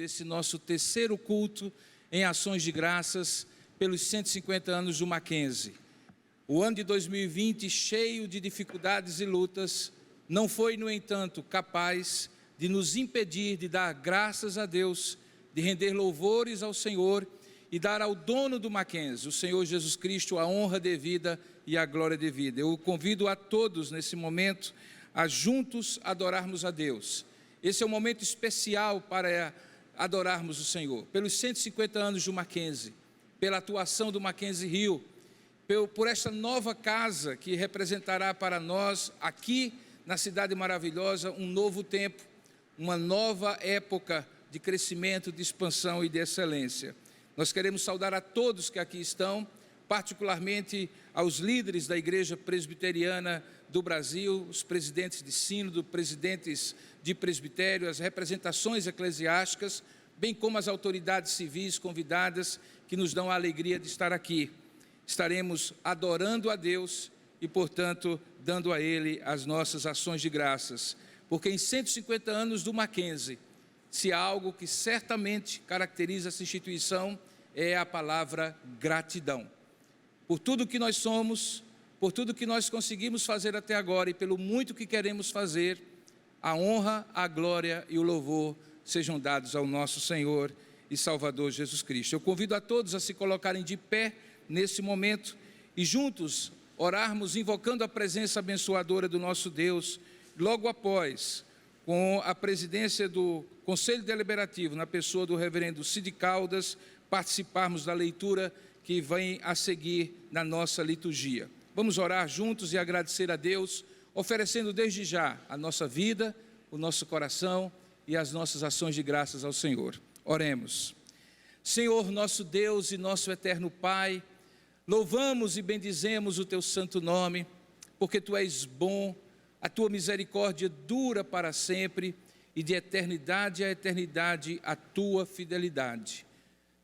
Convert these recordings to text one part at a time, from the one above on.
Nesse nosso terceiro culto em ações de graças pelos 150 anos do Mackenzie. O ano de 2020, cheio de dificuldades e lutas, não foi, no entanto, capaz de nos impedir de dar graças a Deus, de render louvores ao Senhor e dar ao dono do Mackenzie, o Senhor Jesus Cristo, a honra devida e a glória devida. Eu convido a todos nesse momento a juntos adorarmos a Deus. Esse é um momento especial para adorarmos o Senhor, pelos 150 anos do Mackenzie, pela atuação do Mackenzie Rio, por esta nova casa que representará para nós, aqui na cidade maravilhosa, um novo tempo, uma nova época de crescimento, de expansão e de excelência. Nós queremos saudar a todos que aqui estão, particularmente aos líderes da Igreja Presbiteriana do Brasil, os presidentes de sínodo, presidentes de presbitério, as representações eclesiásticas, bem como as autoridades civis convidadas que nos dão a alegria de estar aqui. Estaremos adorando a Deus e, portanto, dando a Ele as nossas ações de graças, porque em 150 anos do Mackenzie, se há algo que certamente caracteriza essa instituição, é a palavra gratidão. Por tudo que nós somos, por tudo que nós conseguimos fazer até agora e pelo muito que queremos fazer, a honra, a glória e o louvor sejam dados ao nosso Senhor e Salvador Jesus Cristo. Eu convido a todos a se colocarem de pé nesse momento e juntos orarmos invocando a presença abençoadora do nosso Deus, logo após, com a presidência do Conselho Deliberativo, na pessoa do reverendo Cid Caldas, participarmos da leitura que vem a seguir na nossa liturgia. Vamos orar juntos e agradecer a Deus, oferecendo desde já a nossa vida, o nosso coração e as nossas ações de graças ao Senhor. Oremos. Senhor, nosso Deus e nosso eterno Pai, louvamos e bendizemos o Teu santo nome, porque Tu és bom, a Tua misericórdia dura para sempre e de eternidade a eternidade a Tua fidelidade.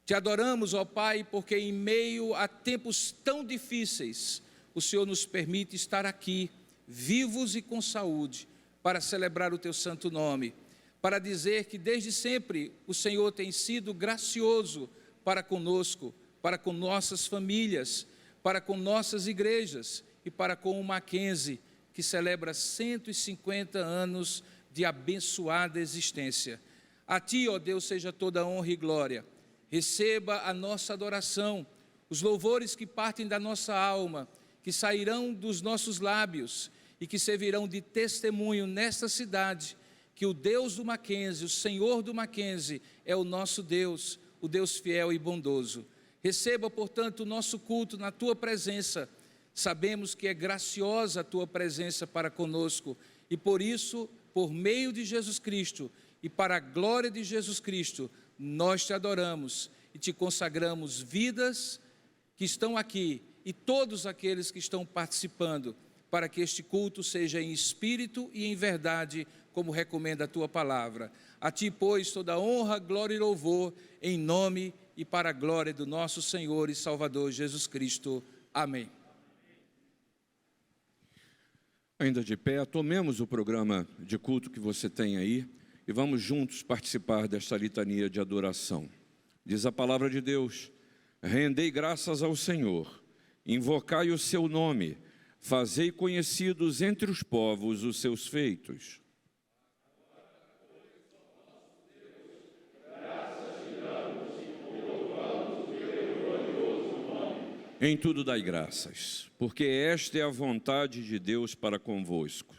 Te adoramos, ó Pai, porque em meio a tempos tão difíceis, o Senhor nos permite estar aqui, vivos e com saúde, para celebrar o Teu santo nome, para dizer que desde sempre o Senhor tem sido gracioso para conosco, para com nossas famílias, para com nossas igrejas e para com o Mackenzie, que celebra 150 anos de abençoada existência. A Ti, ó Deus, seja toda honra e glória. Receba a nossa adoração, os louvores que partem da nossa alma, que sairão dos nossos lábios e que servirão de testemunho nesta cidade, que o Deus do Mackenzie, o Senhor do Mackenzie, é o nosso Deus, o Deus fiel e bondoso. Receba, portanto, o nosso culto na Tua presença. Sabemos que é graciosa a Tua presença para conosco e por isso, por meio de Jesus Cristo e para a glória de Jesus Cristo, nós Te adoramos e Te consagramos vidas que estão aqui e todos aqueles que estão participando, para que este culto seja em espírito e em verdade, como recomenda a Tua palavra. A Ti, pois, toda honra, glória e louvor, em nome e para a glória do nosso Senhor e Salvador Jesus Cristo. Amém. Ainda de pé, tomemos o programa de culto que você tem aí e vamos juntos participar desta litania de adoração. Diz a palavra de Deus: rendei graças ao Senhor, invocai o seu nome, fazei conhecidos entre os povos os seus feitos. Em tudo dai graças, porque esta é a vontade de Deus para convosco.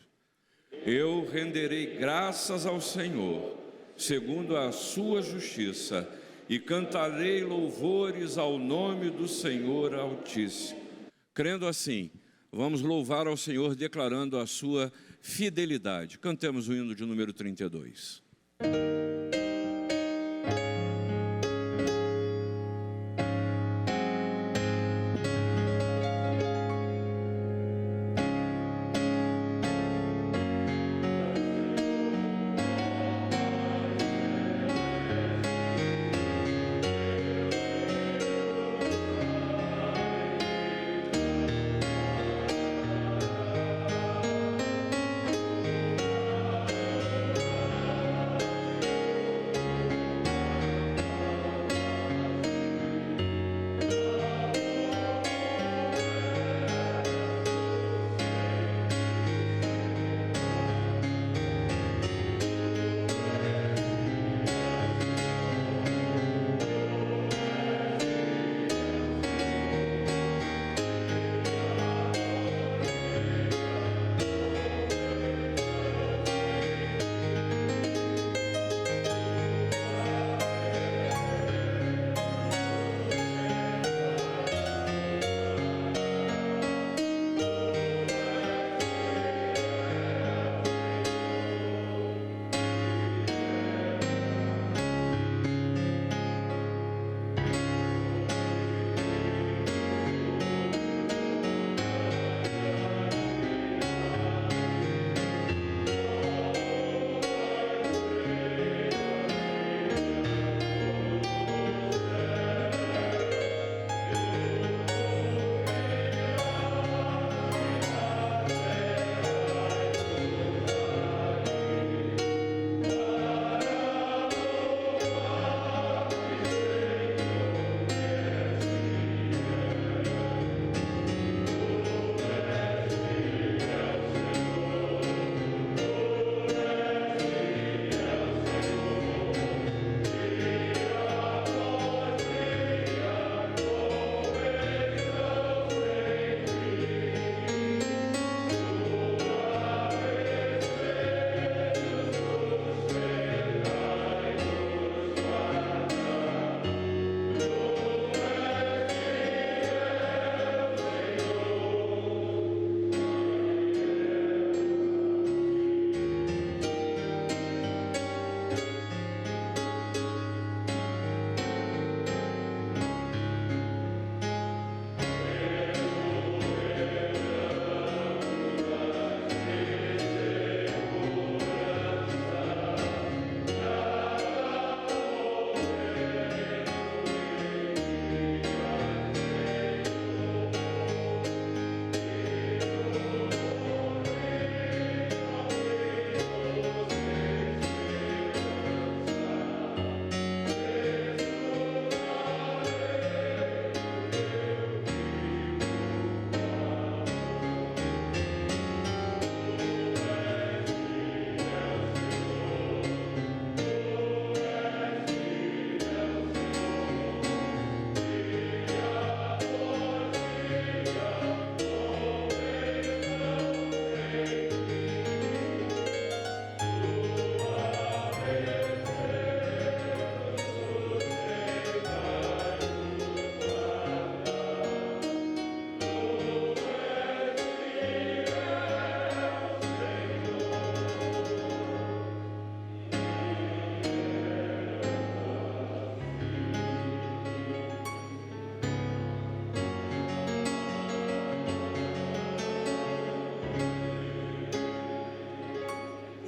Eu renderei graças ao Senhor, segundo a sua justiça, e cantarei louvores ao nome do Senhor Altíssimo. Crendo assim, vamos louvar ao Senhor declarando a sua fidelidade. Cantemos o hino de número 32.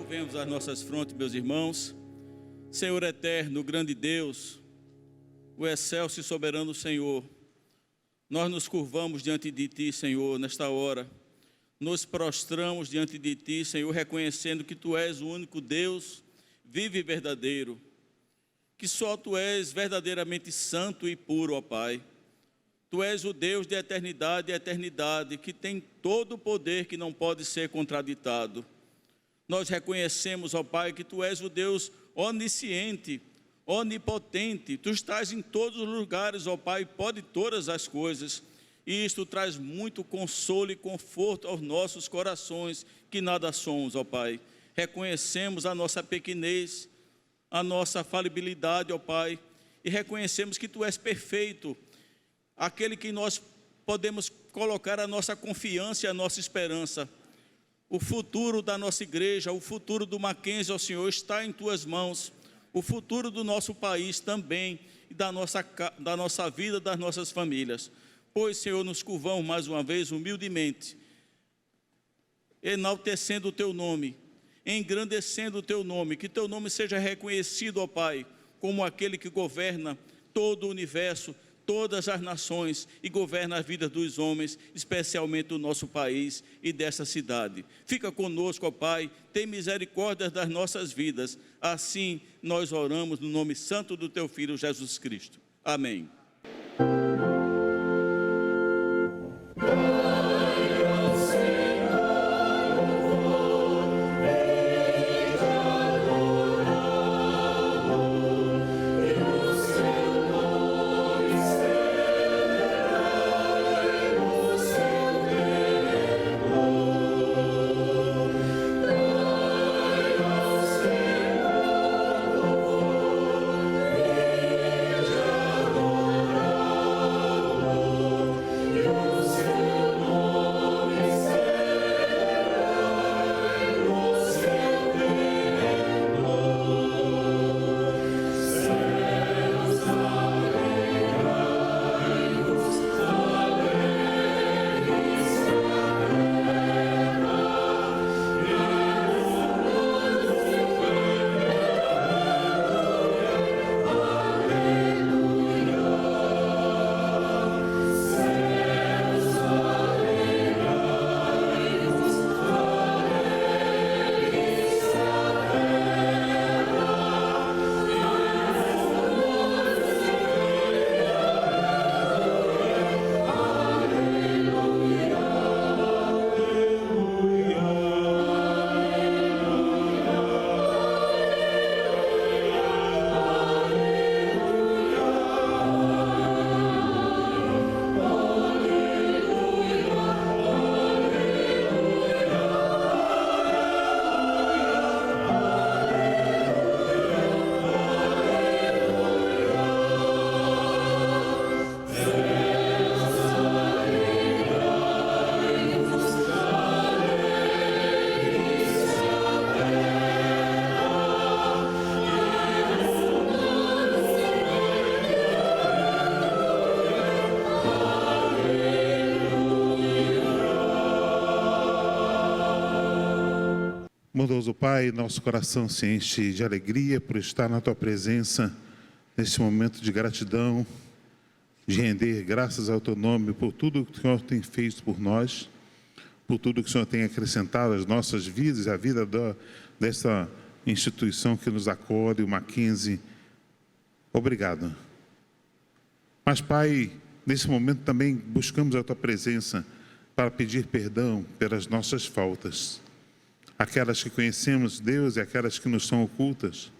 Curvemos as nossas frontes, meus irmãos. Senhor eterno, grande Deus, o excelso e soberano Senhor, nós nos curvamos diante de Ti, Senhor, nesta hora. Nos prostramos diante de Ti, Senhor, reconhecendo que Tu és o único Deus vivo e verdadeiro, que só Tu és verdadeiramente santo e puro, ó Pai. Tu és o Deus de eternidade e eternidade, que tem todo o poder que não pode ser contraditado. Nós reconhecemos, ó Pai, que Tu és o Deus onisciente, onipotente. Tu estás em todos os lugares, ó Pai, pode todas as coisas. E isto traz muito consolo e conforto aos nossos corações, que nada somos, ó Pai. Reconhecemos a nossa pequenez, a nossa falibilidade, ó Pai, e reconhecemos que Tu és perfeito, aquele que nós podemos colocar a nossa confiança e a nossa esperança. O futuro da nossa igreja, o futuro do Mackenzie, ó Senhor, está em Tuas mãos. O futuro do nosso país também, e da nossa vida, das nossas famílias. Pois, Senhor, nos curvamos mais uma vez, humildemente, enaltecendo o Teu nome, engrandecendo o Teu nome, que Teu nome seja reconhecido, ó Pai, como aquele que governa todo o universo, todas as nações e governa a vida dos homens, especialmente do nosso país e dessa cidade. Fica conosco, ó Pai, tem misericórdia das nossas vidas. Assim nós oramos no nome santo do Teu Filho Jesus Cristo. Amém. Bondoso Pai, nosso coração se enche de alegria por estar na Tua presença, neste momento de gratidão, de render graças ao Teu nome por tudo que o Senhor tem feito por nós, por tudo que o Senhor tem acrescentado às nossas vidas, à vida dessa instituição que nos acolhe, o Mackenzie. Obrigado. Mas, Pai, nesse momento também buscamos a Tua presença para pedir perdão pelas nossas faltas. Aquelas que conhecemos, Deus, e aquelas que nos são ocultas.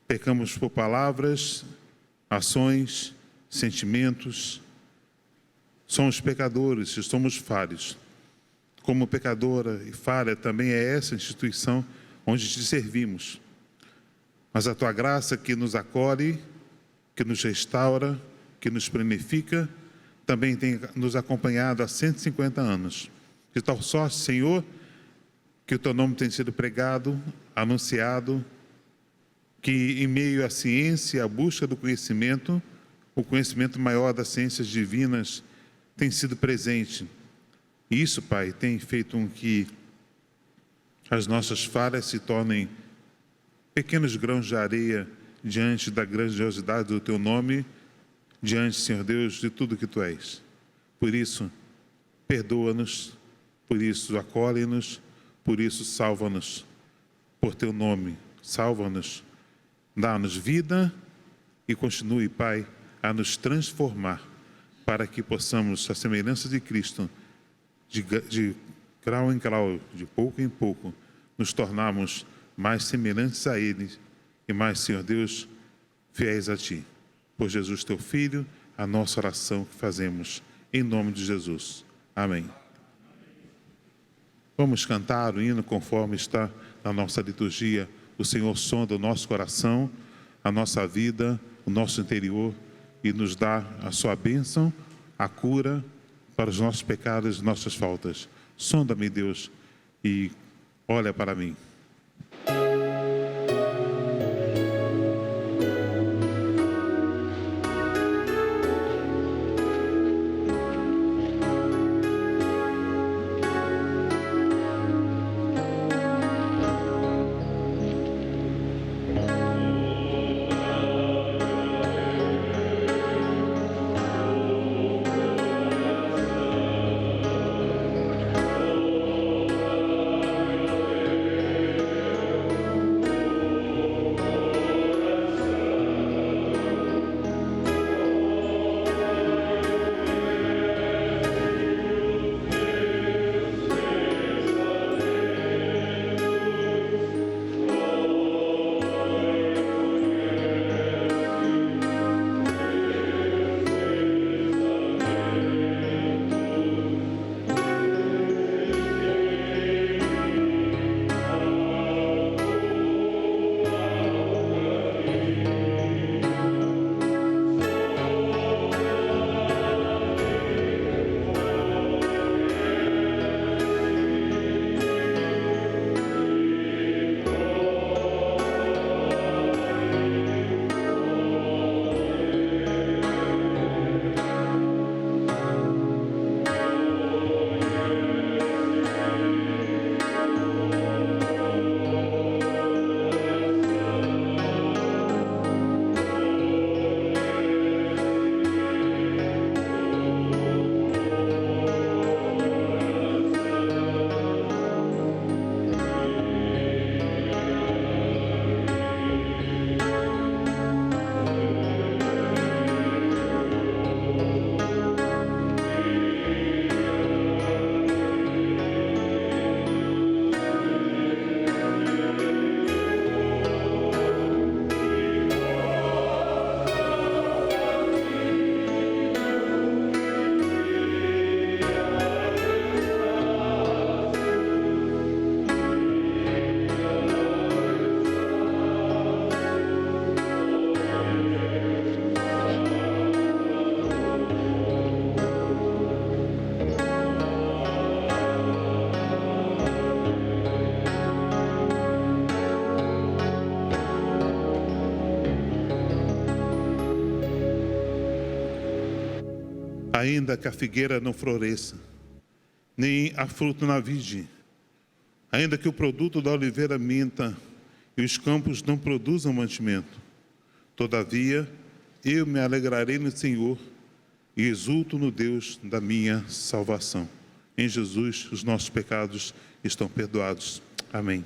Pecamos por palavras, ações, sentimentos. Somos pecadores e somos falhos. Como pecadora e falha também é essa instituição onde te servimos. Mas a Tua graça que nos acolhe, que nos restaura, que nos planifica, também tem nos acompanhado há 150 anos. De tal sorte, Senhor, que o Teu nome tem sido pregado, anunciado, que em meio à ciência, à busca do conhecimento, o conhecimento maior das ciências divinas tem sido presente. E isso, Pai, tem feito com que as nossas falhas se tornem pequenos grãos de areia diante da grandiosidade do Teu nome, diante, Senhor Deus, de tudo que Tu és. Por isso, perdoa-nos, por isso acolhe-nos, por isso salva-nos, por Teu nome, salva-nos, dá-nos vida e continue, Pai, a nos transformar, para que possamos, à semelhança de Cristo, de grau em grau, de pouco em pouco, nos tornarmos mais semelhantes a Ele e mais, Senhor Deus, fiéis a Ti. Por Jesus, Teu Filho, a nossa oração que fazemos, em nome de Jesus. Amém. Vamos cantar o hino conforme está na nossa liturgia. O Senhor sonda o nosso coração, a nossa vida, o nosso interior e nos dá a sua bênção, a cura para os nossos pecados e nossas faltas. Sonda-me, Deus, e olha para mim. Ainda que a figueira não floresça, nem há fruto na vide, ainda que o produto da oliveira minta e os campos não produzam mantimento, todavia eu me alegrarei no Senhor e exulto no Deus da minha salvação. Em Jesus os nossos pecados estão perdoados. Amém.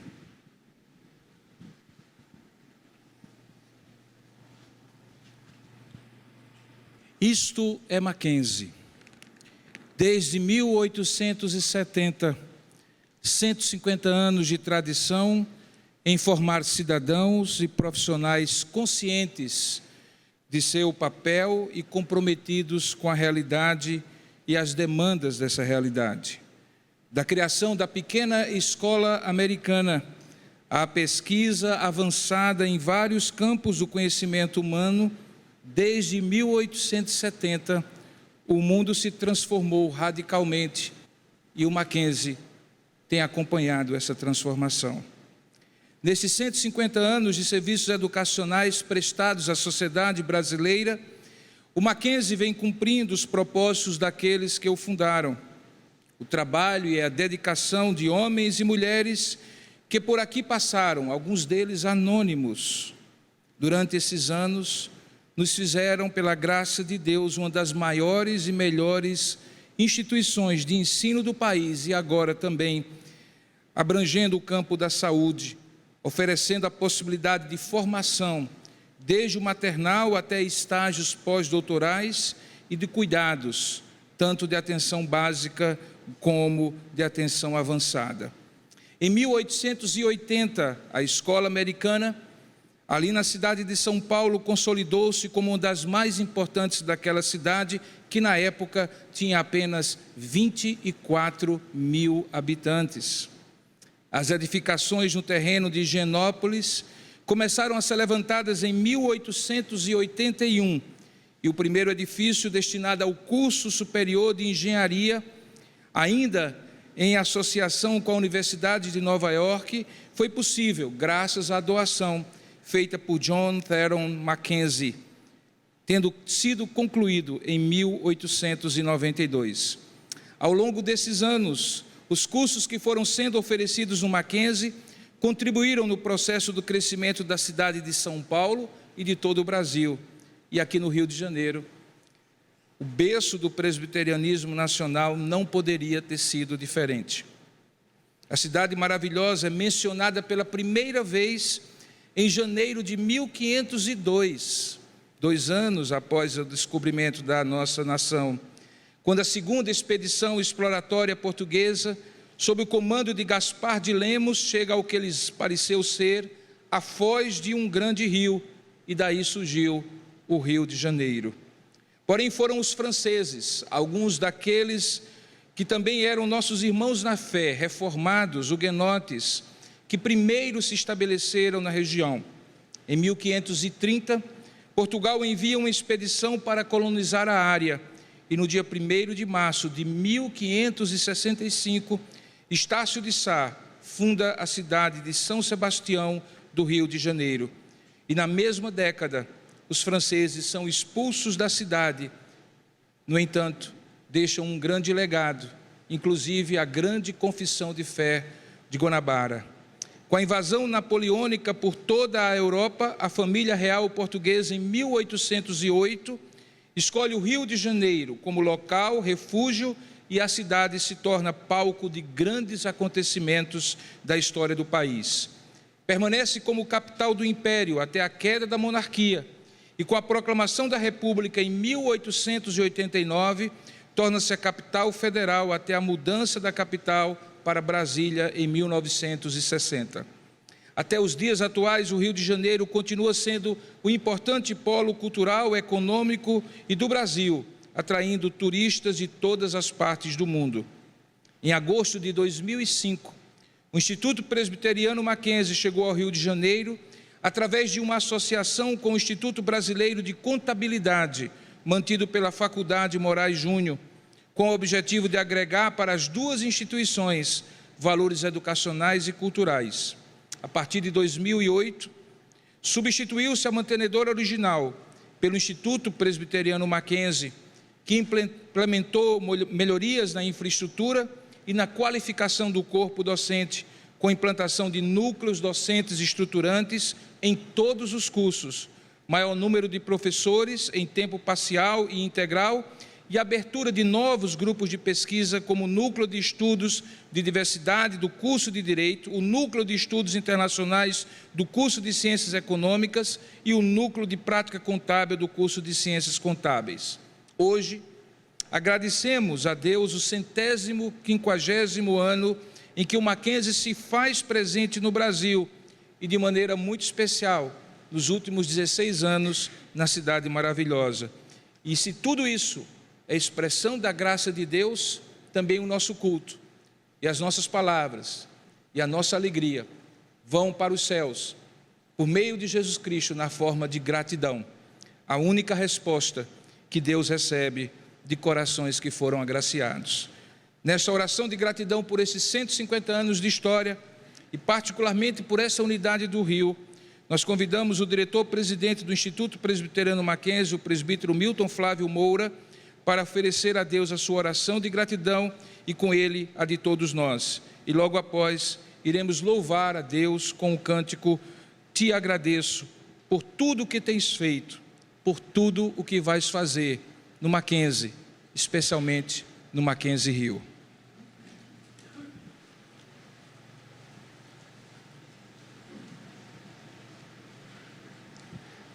Isto é Mackenzie. Desde 1870, 150 anos de tradição em formar cidadãos e profissionais conscientes de seu papel e comprometidos com a realidade e as demandas dessa realidade. Da criação da pequena escola americana à pesquisa avançada em vários campos do conhecimento humano, desde 1870, o mundo se transformou radicalmente e o Mackenzie tem acompanhado essa transformação. Nesses 150 anos de serviços educacionais prestados à sociedade brasileira, o Mackenzie vem cumprindo os propósitos daqueles que o fundaram. O trabalho e a dedicação de homens e mulheres que por aqui passaram, alguns deles anônimos, durante esses anos, nos fizeram, pela graça de Deus, uma das maiores e melhores instituições de ensino do país e agora também abrangendo o campo da saúde, oferecendo a possibilidade de formação, desde o maternal até estágios pós-doutorais e de cuidados, tanto de atenção básica como de atenção avançada. Em 1880, a escola americana, ali na cidade de São Paulo, consolidou-se como uma das mais importantes daquela cidade, que na época tinha apenas 24 mil habitantes. As edificações no terreno de Higienópolis começaram a ser levantadas em 1881, e o primeiro edifício destinado ao curso superior de engenharia, ainda em associação com a Universidade de Nova York, foi possível graças à doação feita por John Theron Mackenzie, tendo sido concluído em 1892. Ao longo desses anos, os cursos que foram sendo oferecidos no Mackenzie contribuíram no processo do crescimento da cidade de São Paulo e de todo o Brasil. E aqui no Rio de Janeiro, o berço do presbiterianismo nacional não poderia ter sido diferente. A cidade maravilhosa é mencionada pela primeira vez em janeiro de 1502, 2 anos após o descobrimento da nossa nação, quando a segunda expedição exploratória portuguesa, sob o comando de Gaspar de Lemos, chega ao que lhes pareceu ser a foz de um grande rio, e daí surgiu o Rio de Janeiro. Porém, foram os franceses, alguns daqueles que também eram nossos irmãos na fé, reformados, huguenotes, que primeiro se estabeleceram na região. Em 1530, Portugal envia uma expedição para colonizar a área, e no dia 1º de março de 1565, Estácio de Sá funda a cidade de São Sebastião do Rio de Janeiro. E na mesma década, os franceses são expulsos da cidade. No entanto, deixam um grande legado, inclusive a grande confissão de fé de Guanabara. Com a invasão napoleônica por toda a Europa, a família real portuguesa, em 1808, escolhe o Rio de Janeiro como local, refúgio, e a cidade se torna palco de grandes acontecimentos da história do país. Permanece como capital do Império até a queda da monarquia, e com a proclamação da República em 1889, torna-se a capital federal até a mudança da capital para Brasília em 1960. Até os dias atuais, o Rio de Janeiro continua sendo um importante polo cultural, econômico e do Brasil, atraindo turistas de todas as partes do mundo. Em agosto de 2005, o Instituto Presbiteriano Mackenzie chegou ao Rio de Janeiro através de uma associação com o Instituto Brasileiro de Contabilidade, mantido pela Faculdade Moraes Júnior, com o objetivo de agregar para as duas instituições valores educacionais e culturais. A partir de 2008, substituiu-se a mantenedora original pelo Instituto Presbiteriano Mackenzie, que implementou melhorias na infraestrutura e na qualificação do corpo docente, com a implantação de núcleos docentes estruturantes em todos os cursos, maior número de professores em tempo parcial e integral, e abertura de novos grupos de pesquisa, como o Núcleo de Estudos de Diversidade do curso de Direito, o Núcleo de Estudos Internacionais do curso de Ciências Econômicas e o Núcleo de Prática Contábil do curso de Ciências Contábeis. Hoje, agradecemos a Deus o 150º ano em que o Mackenzie se faz presente no Brasil e, de maneira muito especial, nos últimos 16 anos, na cidade maravilhosa. E se tudo isso é expressão da graça de Deus, também o nosso culto, e as nossas palavras, e a nossa alegria, vão para os céus, por meio de Jesus Cristo, na forma de gratidão, a única resposta que Deus recebe de corações que foram agraciados. Nesta oração de gratidão por esses 150 anos de história, e particularmente por essa unidade do Rio, nós convidamos o diretor-presidente do Instituto Presbiteriano Mackenzie, o presbítero Milton Flávio Moura, para oferecer a Deus a sua oração de gratidão e com ele a de todos nós. E logo após, iremos louvar a Deus com o cântico Te agradeço por tudo o que tens feito, por tudo o que vais fazer no Mackenzie, especialmente no Mackenzie Rio.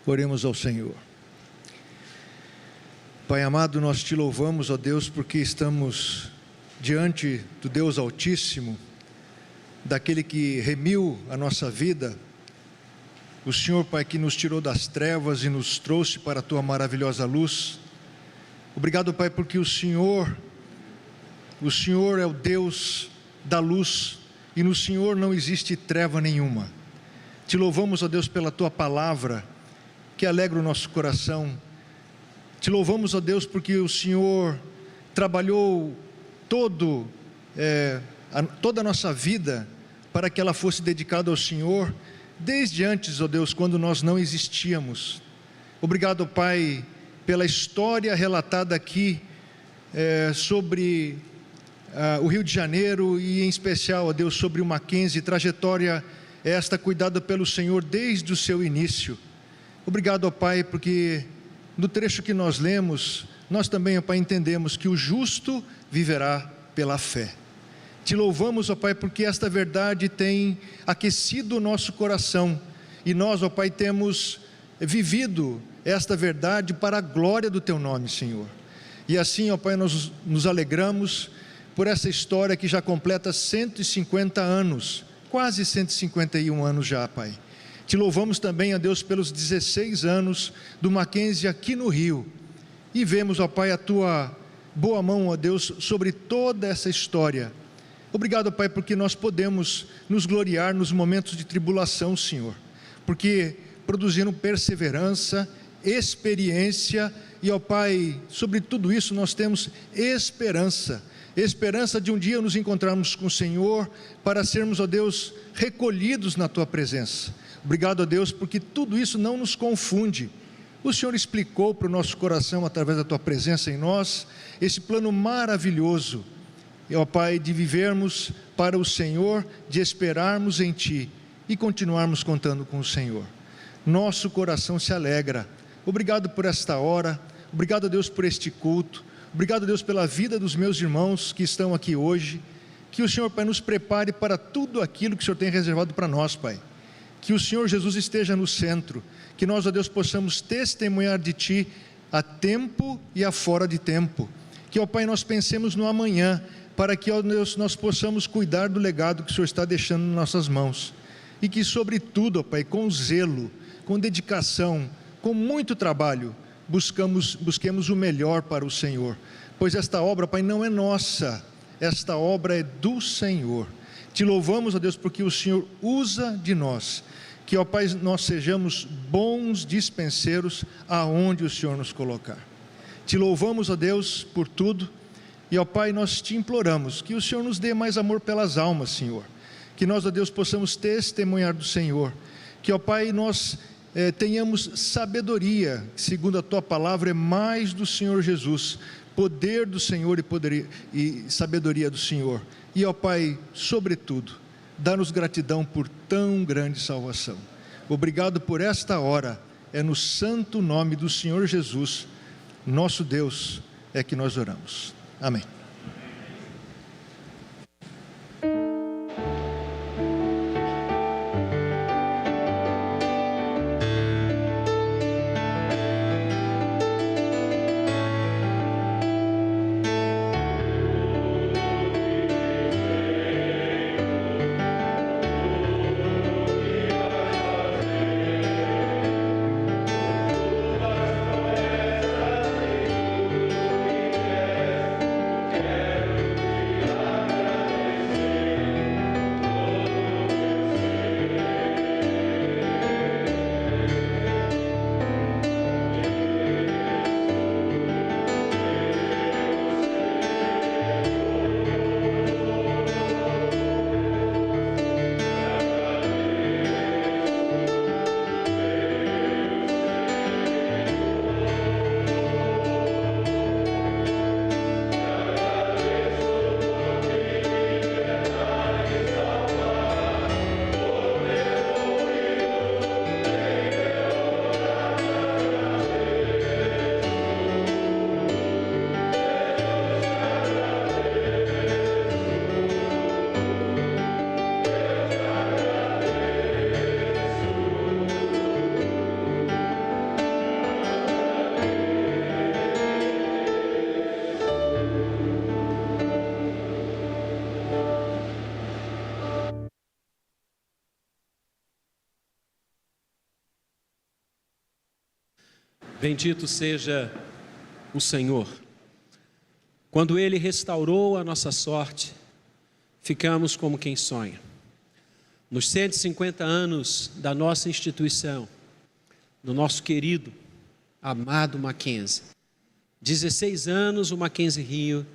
Oremos ao Senhor. Pai amado, nós te louvamos, ó Deus, porque estamos diante do Deus Altíssimo, daquele que remiu a nossa vida, o Senhor, Pai, que nos tirou das trevas e nos trouxe para a Tua maravilhosa luz. Obrigado, Pai, porque o Senhor é o Deus da luz e no Senhor não existe treva nenhuma. Te louvamos, ó Deus, pela Tua palavra, que alegra o nosso coração. Te louvamos, ó Deus, porque o Senhor trabalhou toda a nossa vida para que ela fosse dedicada ao Senhor, desde antes, ó Deus, quando nós não existíamos. Obrigado, Pai, pela história relatada aqui sobre o Rio de Janeiro e em especial, ó Deus, sobre o Mackenzie, trajetória esta cuidada pelo Senhor desde o seu início. Obrigado, ó Pai, porque no trecho que nós lemos, nós também, ó Pai, entendemos que o justo viverá pela fé. Te louvamos, ó Pai, porque esta verdade tem aquecido o nosso coração e nós, ó Pai, temos vivido esta verdade para a glória do Teu nome, Senhor. E assim, ó Pai, nós nos alegramos por essa história que já completa 150 anos, quase 151 anos já, Pai. Te louvamos também, ó Deus, pelos 16 anos do Mackenzie aqui no Rio. E vemos, ó Pai, a Tua boa mão, ó Deus, sobre toda essa história. Obrigado, Pai, porque nós podemos nos gloriar nos momentos de tribulação, Senhor. Porque produziram perseverança, experiência e, ó Pai, sobre tudo isso nós temos esperança. Esperança de um dia nos encontrarmos com o Senhor para sermos, ó Deus, recolhidos na Tua presença. Obrigado, ó Deus, porque tudo isso não nos confunde. O Senhor explicou para o nosso coração, através da Tua presença em nós, esse plano maravilhoso, ó Pai, de vivermos para o Senhor, de esperarmos em Ti e continuarmos contando com o Senhor. Nosso coração se alegra. Obrigado por esta hora, obrigado, ó Deus, por este culto, obrigado, Deus, pela vida dos meus irmãos que estão aqui hoje. Que o Senhor, Pai, nos prepare para tudo aquilo que o Senhor tem reservado para nós, Pai. Que o Senhor Jesus esteja no centro, que nós, ó Deus, possamos testemunhar de Ti a tempo e a fora de tempo. Que, ó Pai, nós pensemos no amanhã, para que, ó Deus, nós possamos cuidar do legado que o Senhor está deixando em nossas mãos. E que, sobretudo, ó Pai, com zelo, com dedicação, com muito trabalho, busquemos o melhor para o Senhor. Pois esta obra, Pai, não é nossa, esta obra é do Senhor. Te louvamos, ó Deus, porque o Senhor usa de nós. Que, ó Pai, nós sejamos bons dispenseiros aonde o Senhor nos colocar. Te louvamos, ó Deus, por tudo. E, ó Pai, nós te imploramos que o Senhor nos dê mais amor pelas almas, Senhor. Que nós, ó Deus, possamos testemunhar do Senhor. Que, ó Pai, nós tenhamos sabedoria, segundo a Tua palavra, é mais do Senhor Jesus. Poder do Senhor e sabedoria do Senhor. E, ó Pai, sobretudo, dá-nos gratidão por tão grande salvação. Obrigado por esta hora. É no santo nome do Senhor Jesus, nosso Deus, é que nós oramos. Amém. Bendito seja o Senhor. Quando Ele restaurou a nossa sorte, ficamos como quem sonha. Nos 150 anos da nossa instituição, do nosso querido, amado Mackenzie, 16 anos o Mackenzie Rio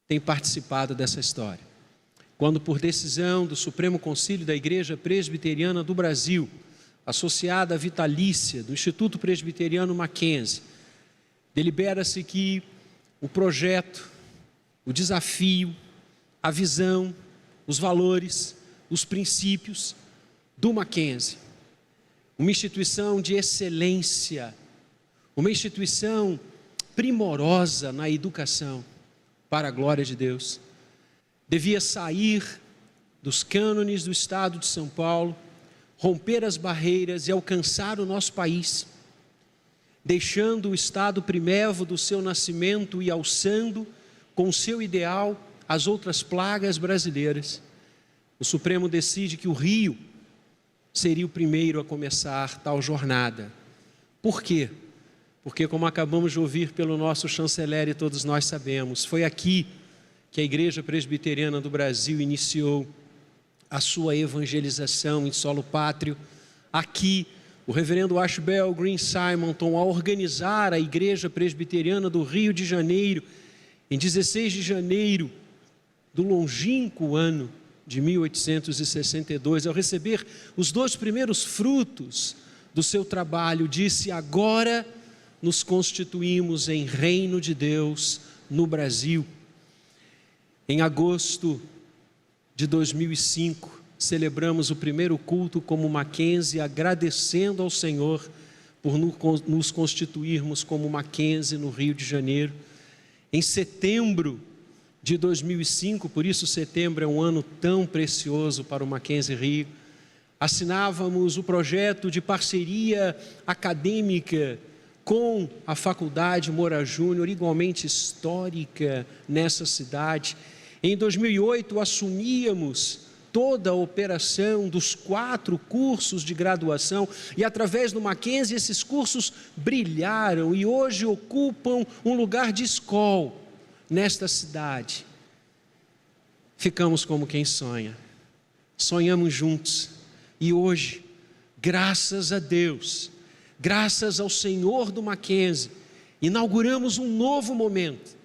tem participado dessa história. Quando, por decisão do Supremo Concílio da Igreja Presbiteriana do Brasil, associada à vitalícia do Instituto Presbiteriano Mackenzie, delibera-se que o projeto, o desafio, a visão, os valores, os princípios do Mackenzie, uma instituição de excelência, uma instituição primorosa na educação, para a glória de Deus, devia sair dos cânones do Estado de São Paulo, romper as barreiras e alcançar o nosso país, deixando o estado primevo do seu nascimento e alçando com seu ideal as outras plagas brasileiras. O Supremo decide que o Rio seria o primeiro a começar tal jornada. Por quê? Porque, como acabamos de ouvir pelo nosso chanceler e todos nós sabemos, foi aqui que a Igreja Presbiteriana do Brasil iniciou a sua evangelização em solo pátrio. Aqui, o reverendo Ashbel Green Simonton, ao organizar a Igreja Presbiteriana do Rio de Janeiro, em 16 de janeiro do longínquo ano de 1862, ao receber os 2 primeiros frutos do seu trabalho, disse: agora nos constituímos em reino de Deus no Brasil. Em agosto de 2005, celebramos o primeiro culto como Mackenzie, agradecendo ao Senhor por nos constituirmos como Mackenzie no Rio de Janeiro. Em setembro de 2005, por isso setembro é um ano tão precioso para o Mackenzie Rio, assinávamos o projeto de parceria acadêmica com a Faculdade Moura Júnior, igualmente histórica nessa cidade. Em 2008, assumíamos toda a operação dos 4 cursos de graduação e, através do Mackenzie, esses cursos brilharam e hoje ocupam um lugar de escola nesta cidade. Ficamos como quem sonha, sonhamos juntos e hoje, graças a Deus, graças ao Senhor do Mackenzie, inauguramos um novo momento.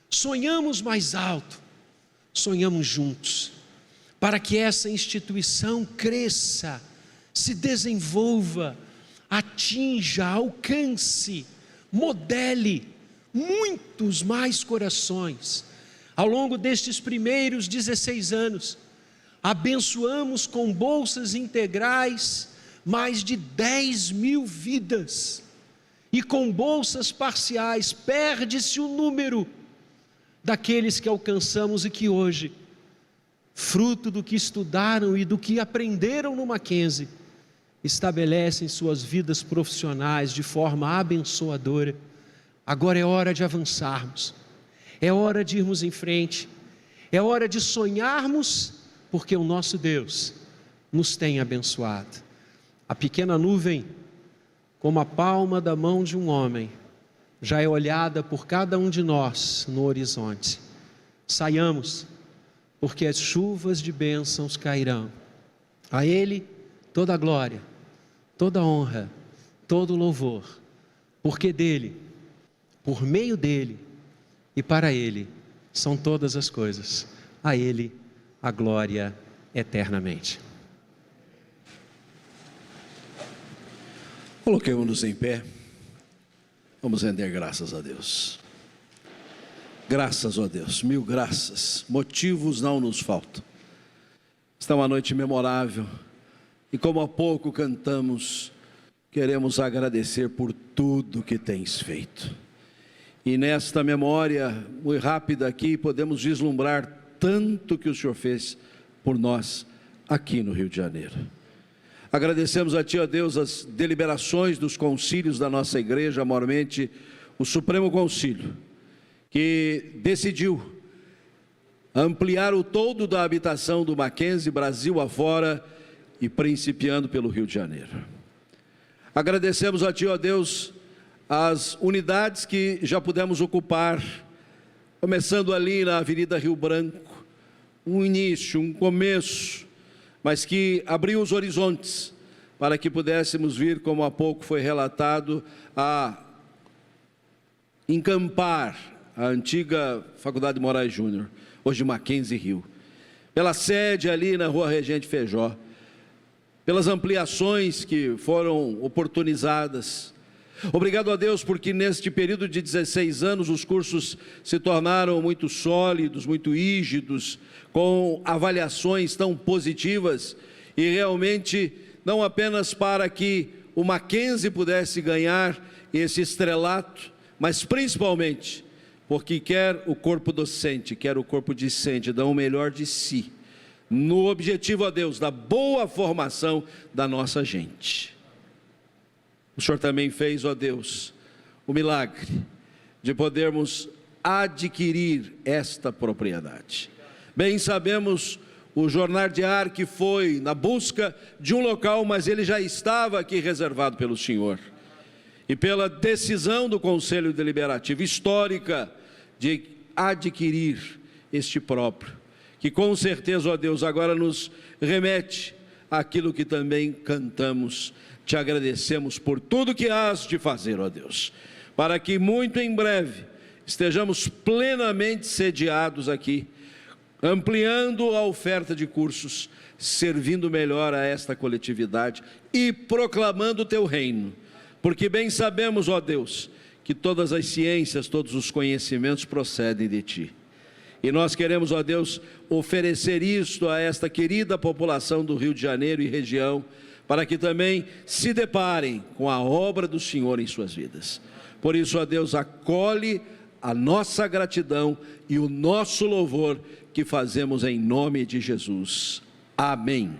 Sonhamos mais alto, sonhamos juntos, para que essa instituição cresça, se desenvolva, atinja, alcance, modele muitos mais corações. Ao longo destes primeiros 16 anos, abençoamos com bolsas integrais mais de 10.000 vidas, e com bolsas parciais perde-se o número daqueles que alcançamos e que hoje, fruto do que estudaram e do que aprenderam no Mackenzie, estabelecem suas vidas profissionais de forma abençoadora. Agora é hora de avançarmos, é hora de irmos em frente, é hora de sonharmos, porque o nosso Deus nos tem abençoado. A pequena nuvem, como a palma da mão de um homem, já é olhada por cada um de nós no horizonte. Saiamos, porque as chuvas de bênçãos cairão. A Ele toda a glória, toda a honra, todo o louvor, porque dEle, por meio dEle e para Ele são todas as coisas. A Ele a glória eternamente. Coloquemos-nos em pé. Vamos render graças a Deus. Graças a Deus, mil graças. Motivos não nos faltam. Esta é uma noite memorável. E como há pouco cantamos, queremos agradecer por tudo que tens feito. E nesta memória muito rápida aqui, podemos vislumbrar tanto que o Senhor fez por nós aqui no Rio de Janeiro. Agradecemos a Ti, ó Deus, as deliberações dos concílios da nossa igreja, maiormente o Supremo Concílio, que decidiu ampliar o todo da habitação do Mackenzie, Brasil afora, e principiando pelo Rio de Janeiro. Agradecemos a Ti, ó Deus, as unidades que já pudemos ocupar, começando ali na Avenida Rio Branco, um início, um começo, mas que abriu os horizontes para que pudéssemos vir, como há pouco foi relatado, a encampar a antiga Faculdade Moraes Júnior, hoje Mackenzie Rio, pela sede ali na Rua Regente Feijó, pelas ampliações que foram oportunizadas. Obrigado a Deus porque neste período de 16 anos os cursos se tornaram muito sólidos, muito rígidos, com avaliações tão positivas e realmente não apenas para que o Mackenzie pudesse ganhar esse estrelato, mas principalmente porque quer o corpo docente, quer o corpo discente dar o melhor de si, no objetivo, a Deus, da boa formação da nossa gente. O Senhor também fez, ó Deus, o milagre de podermos adquirir esta propriedade. Bem sabemos o jornal diário que foi na busca de um local, mas ele já estava aqui reservado pelo Senhor. E pela decisão do Conselho Deliberativo histórica de adquirir este próprio, que com certeza, ó Deus, agora nos remete àquilo que também cantamos. Te agradecemos por tudo que hás de fazer, ó Deus, para que muito em breve estejamos plenamente sediados aqui, ampliando a oferta de cursos, servindo melhor a esta coletividade e proclamando o teu reino, porque bem sabemos, ó Deus, que todas as ciências, todos os conhecimentos procedem de ti. E nós queremos, ó Deus, oferecer isto a esta querida população do Rio de Janeiro e região, para que também se deparem com a obra do Senhor em suas vidas. Por isso, ó Deus, acolhe a nossa gratidão e o nosso louvor que fazemos em nome de Jesus. Amém.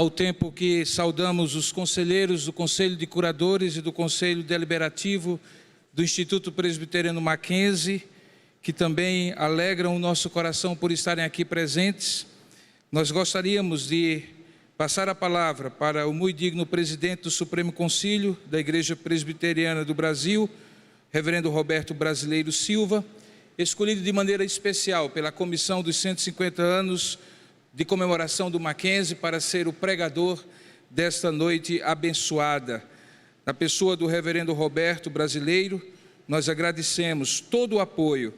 Ao tempo que saudamos os conselheiros do Conselho de Curadores e do Conselho Deliberativo do Instituto Presbiteriano Mackenzie, que também alegram o nosso coração por estarem aqui presentes. Nós gostaríamos de passar a palavra para o muito digno presidente do Supremo Concílio da Igreja Presbiteriana do Brasil, reverendo Roberto Brasileiro Silva, escolhido de maneira especial pela Comissão dos 150 anos de comemoração do Mackenzie para ser o pregador desta noite abençoada. Na pessoa do reverendo Roberto Brasileiro, nós agradecemos todo o apoio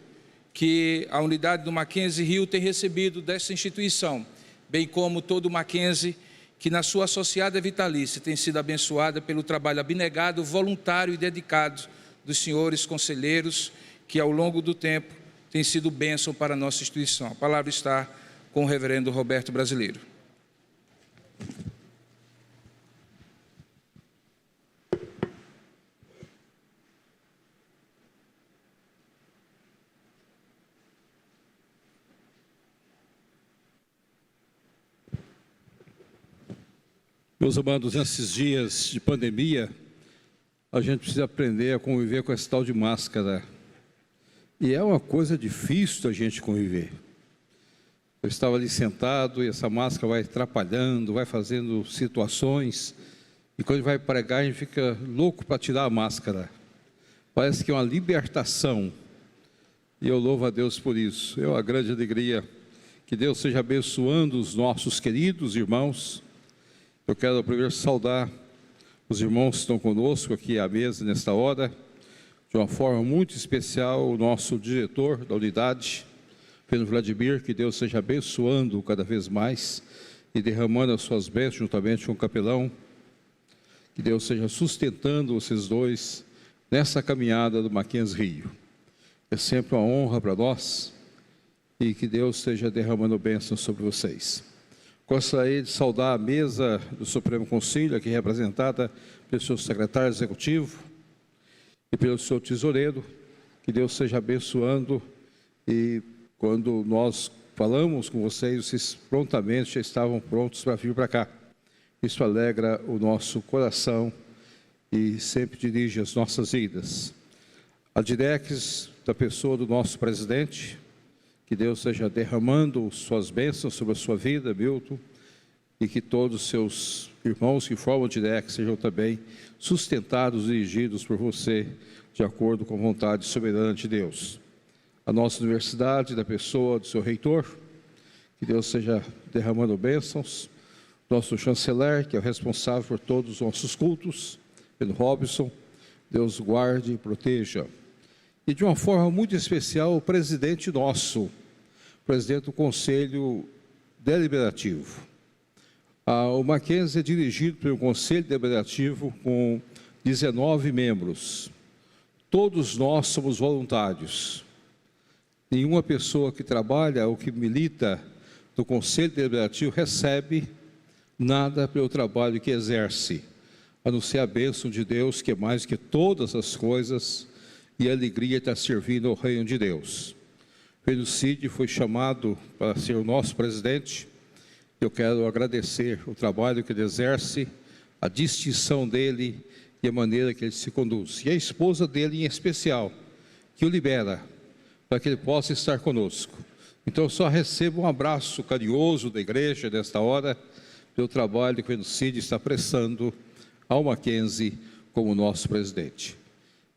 que a unidade do Mackenzie Rio tem recebido desta instituição, bem como todo o Mackenzie, que na sua associada vitalícia tem sido abençoada pelo trabalho abnegado, voluntário e dedicado dos senhores conselheiros, que ao longo do tempo tem sido bênção para a nossa instituição. A palavra está com o reverendo Roberto Brasileiro. Meus amados, nesses dias de pandemia, a gente precisa aprender a conviver com esse tal de máscara. E é uma coisa difícil da gente conviver. Eu estava ali sentado e essa máscara vai atrapalhando, vai fazendo situações. E quando vai pregar, a gente fica louco para tirar a máscara. Parece que é uma libertação. E eu louvo a Deus por isso. É uma grande alegria que Deus seja abençoando os nossos queridos irmãos. Eu quero primeiro saudar os irmãos que estão conosco aqui à mesa nesta hora, de uma forma muito especial, o nosso diretor da unidade, Pedro Vladimir, que Deus seja abençoando cada vez mais e derramando as suas bênçãos juntamente com o capelão, que Deus seja sustentando vocês dois nessa caminhada do Mackenzie Rio. É sempre uma honra para nós e que Deus esteja derramando bênçãos sobre vocês. Gostaria de saudar a mesa do Supremo Concílio, aqui representada pelo seu secretário executivo e pelo seu tesoureiro, que Deus seja abençoando. E quando nós falamos com vocês, vocês prontamente já estavam prontos para vir para cá. Isso alegra o nosso coração e sempre dirige as nossas vidas. A Direx, da pessoa do nosso presidente, que Deus esteja derramando suas bênçãos sobre a sua vida, Milton, e que todos os seus irmãos que formam o Direx sejam também sustentados e dirigidos por você, de acordo com a vontade soberana de Deus. A nossa universidade, da pessoa do seu reitor, que Deus seja derramando bênçãos. Nosso chanceler, que é o responsável por todos os nossos cultos, Pedro Robson, Deus guarde e proteja. E de uma forma muito especial, o presidente nosso, presidente do Conselho Deliberativo. O Mackenzie é dirigido pelo Conselho Deliberativo com 19 membros. Todos nós somos voluntários. Nenhuma pessoa que trabalha ou que milita no Conselho Deliberativo recebe nada pelo trabalho que exerce, a não ser a bênção de Deus, que é mais que todas as coisas, e a alegria de estar servindo ao reino de Deus. Pedro Cid foi chamado para ser o nosso presidente. Eu quero agradecer o trabalho que ele exerce, a distinção dele e a maneira que ele se conduz. E a esposa dele em especial, que o libera, para que ele possa estar conosco. Então eu só recebo um abraço carinhoso da igreja nesta hora, pelo trabalho que o Pedro Cid está prestando ao Mackenzie como nosso presidente.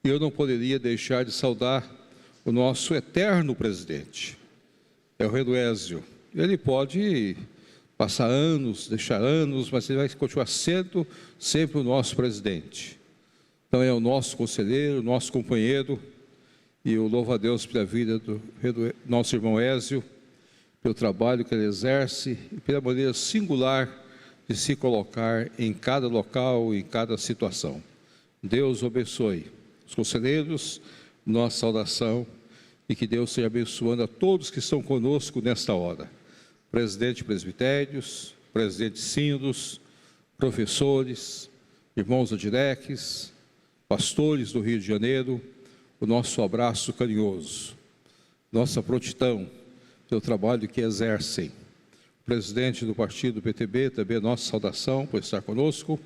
E eu não poderia deixar de saudar o nosso eterno presidente, é o reverendo Ézio. Ele pode passar anos, deixar anos, mas ele vai continuar sendo sempre o nosso presidente. Então é o nosso conselheiro, o nosso companheiro, e eu louvo a Deus pela vida do nosso irmão Ézio, pelo trabalho que ele exerce e pela maneira singular de se colocar em cada local, em cada situação. Deus o abençoe. Os conselheiros, nossa saudação, e que Deus seja abençoando a todos que estão conosco nesta hora. Presidente de presbitérios, presidente de síndodos, professores, irmãos da Direx, pastores do Rio de Janeiro, o nosso abraço carinhoso, nossa prontidão pelo trabalho que exercem. O presidente do partido PTB, também a nossa saudação por estar conosco.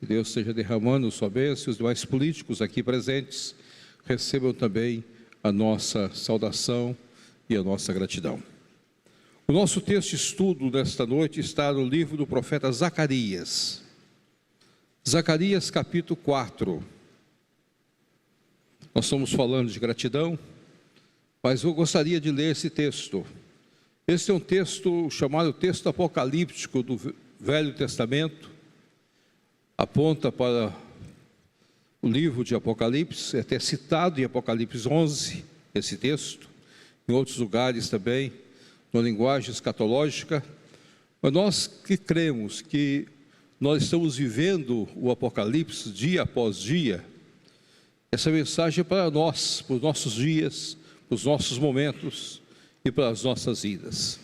Que Deus esteja derramando sua bênção. Os demais políticos aqui presentes recebam também a nossa saudação e a nossa gratidão. O nosso texto de estudo desta noite está no livro do profeta Zacarias. Zacarias capítulo 4. Nós estamos falando de gratidão, mas eu gostaria de ler esse texto. Este é um texto chamado texto apocalíptico do Velho Testamento. Aponta para o livro de Apocalipse, é até citado em Apocalipse 11, esse texto, em outros lugares também, na linguagem escatológica. Mas nós que cremos que nós estamos vivendo o Apocalipse dia após dia, essa mensagem é para nós, para os nossos dias, para os nossos momentos e para as nossas vidas.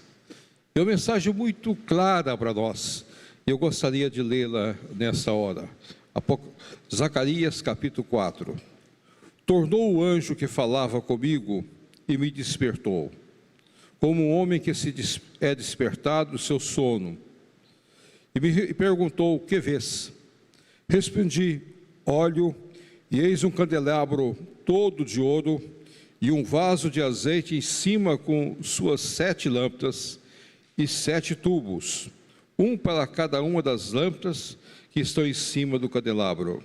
É uma mensagem muito clara para nós. Eu gostaria de lê-la nesta hora. Zacarias capítulo 4. Tornou o anjo que falava comigo e me despertou, como um homem que é despertado do seu sono, e me perguntou: o que vês? Respondi: olho, e eis um candelabro todo de ouro, e um vaso de azeite em cima com suas 7 lâmpadas e 7 tubos, um para cada uma das lâmpadas que estão em cima do candelabro.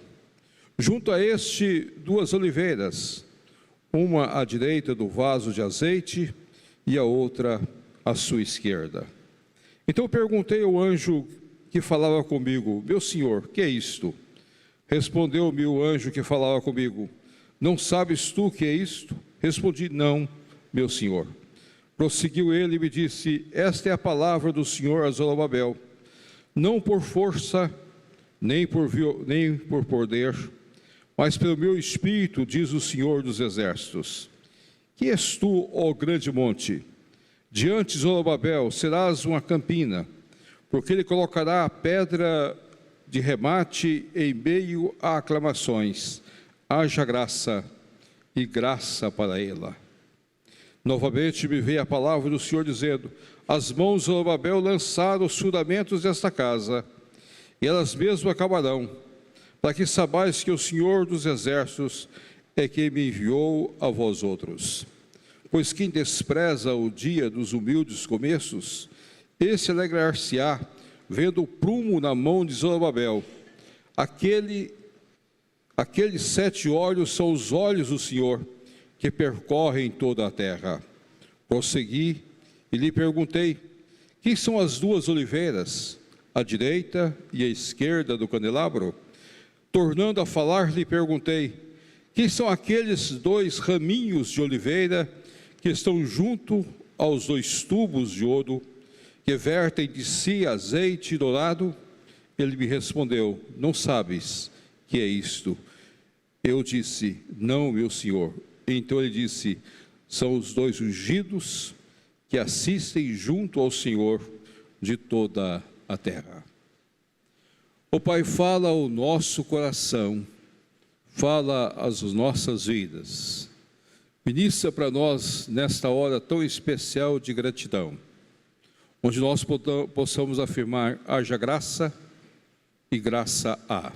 Junto a este, 2 oliveiras, uma à direita do vaso de azeite e a outra à sua esquerda. Então perguntei ao anjo que falava comigo: meu senhor, que é isto? Respondeu-me o anjo que falava comigo: não sabes tu que é isto? Respondi: não, meu senhor. Prosseguiu ele e me disse: esta é a palavra do Senhor a Zorobabel, não por força, nem por poder, mas pelo meu espírito, diz o Senhor dos exércitos. Que és tu, ó grande monte? Diante de Zorobabel serás uma campina, porque ele colocará a pedra de remate em meio a aclamações. Haja graça e graça para ela. Novamente me veio a palavra do Senhor dizendo: as mãos de Zorobabel lançaram os fundamentos desta casa, e elas mesmas acabarão, para que sabais que o Senhor dos exércitos é quem me enviou a vós outros. Pois quem despreza o dia dos humildes começos, esse alegrar-se-á, vendo o prumo na mão de Zorobabel. Aqueles 7 olhos são os olhos do Senhor, que percorrem toda a terra. Prossegui e lhe perguntei: quem são as 2 oliveiras, à direita e à esquerda do candelabro? Tornando a falar, lhe perguntei: quem são aqueles 2 raminhos de oliveira que estão junto aos 2 tubos de ouro, que vertem de si azeite dourado? Ele me respondeu: não sabes que é isto? Eu disse: não, meu senhor. Então ele disse: são os 2 ungidos que assistem junto ao Senhor de toda a terra. O Pai fala ao nosso coração, fala às nossas vidas. Ministra para nós nesta hora tão especial de gratidão, onde nós possamos afirmar: haja graça e graça há.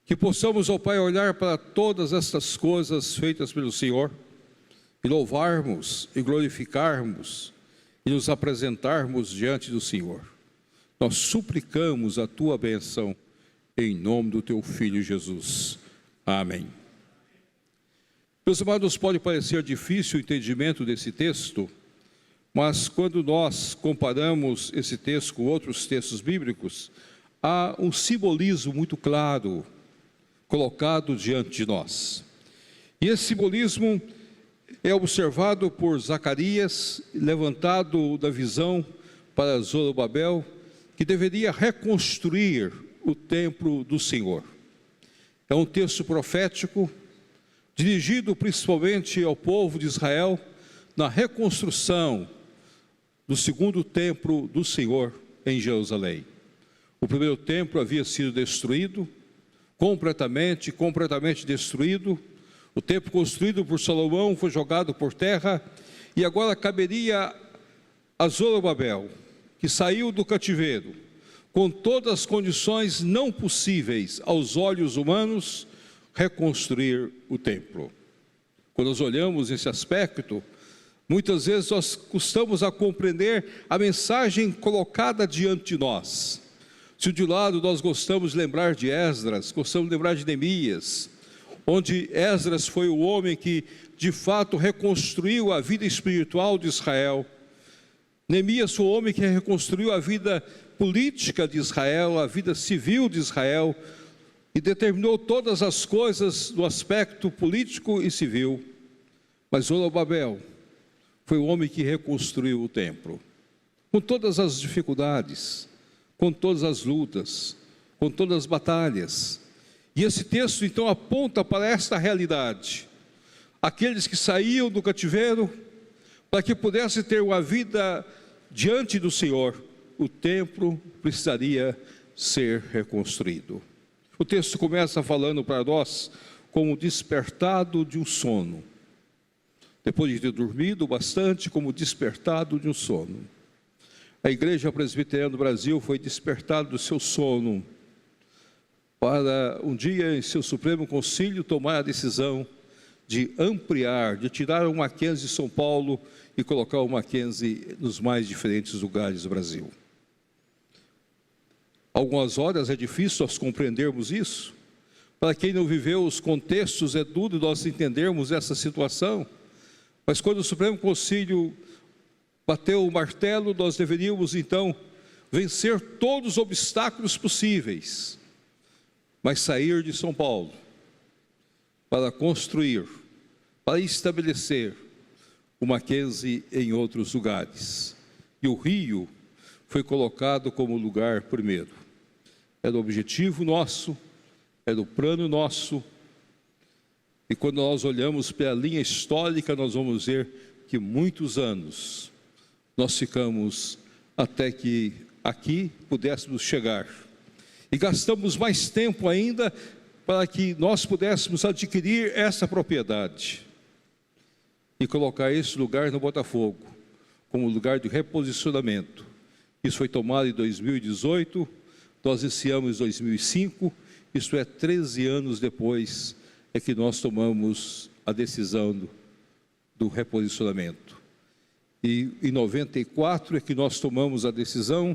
Que possamos, ó Pai, olhar para todas estas coisas feitas pelo Senhor e louvarmos e glorificarmos e nos apresentarmos diante do Senhor. Nós suplicamos a Tua bênção em nome do Teu Filho Jesus. Amém. Meus amados, pode parecer difícil o entendimento desse texto, mas quando nós comparamos esse texto com outros textos bíblicos, há um simbolismo muito claro colocado diante de nós. E esse simbolismo é observado por Zacarias, levantado da visão para Zorobabel, que deveria reconstruir o templo do Senhor. É um texto profético, dirigido principalmente ao povo de Israel, na reconstrução do 2º templo do Senhor em Jerusalém. O primeiro templo havia sido destruído, completamente destruído. O templo construído por Salomão foi jogado por terra, e agora caberia a Zorobabel, que saiu do cativeiro, com todas as condições não possíveis aos olhos humanos, reconstruir o templo. Quando nós olhamos esse aspecto, muitas vezes nós custamos a compreender a mensagem colocada diante de nós. Se de um lado nós gostamos de lembrar de Esdras, gostamos de lembrar de Neemias, onde Esdras foi o homem que de fato reconstruiu a vida espiritual de Israel. Neemias foi o homem que reconstruiu a vida política de Israel, a vida civil de Israel, e determinou todas as coisas no aspecto político e civil. Mas Zorobabel foi o homem que reconstruiu o templo, com todas as dificuldades, com todas as lutas, com todas as batalhas. E esse texto então aponta para esta realidade. Aqueles que saíam do cativeiro, para que pudessem ter uma vida diante do Senhor, o templo precisaria ser reconstruído. O texto começa falando para nós como despertado de um sono. Depois de ter dormido bastante, como despertado de um sono. A Igreja Presbiteriana do Brasil foi despertada do seu sono para um dia em seu Supremo Concílio tomar a decisão de ampliar, de tirar o Mackenzie de São Paulo e colocar o Mackenzie nos mais diferentes lugares do Brasil. Algumas horas é difícil nós compreendermos isso. Para quem não viveu os contextos, é duro nós entendermos essa situação. Mas quando o Supremo Concílio bateu o martelo, nós deveríamos então vencer todos os obstáculos possíveis, mas sair de São Paulo para construir, para estabelecer o Mackenzie em outros lugares. E o Rio foi colocado como lugar primeiro. Era o objetivo nosso, era o plano nosso. E quando nós olhamos para a linha histórica, nós vamos ver que muitos anos nós ficamos até que aqui pudéssemos chegar. E gastamos mais tempo ainda para que nós pudéssemos adquirir essa propriedade e colocar esse lugar no Botafogo como lugar de reposicionamento. Isso foi tomado em 2018, nós iniciamos em 2005, isto é, 13 anos depois é que nós tomamos a decisão do reposicionamento. E em 94 é que nós tomamos a decisão,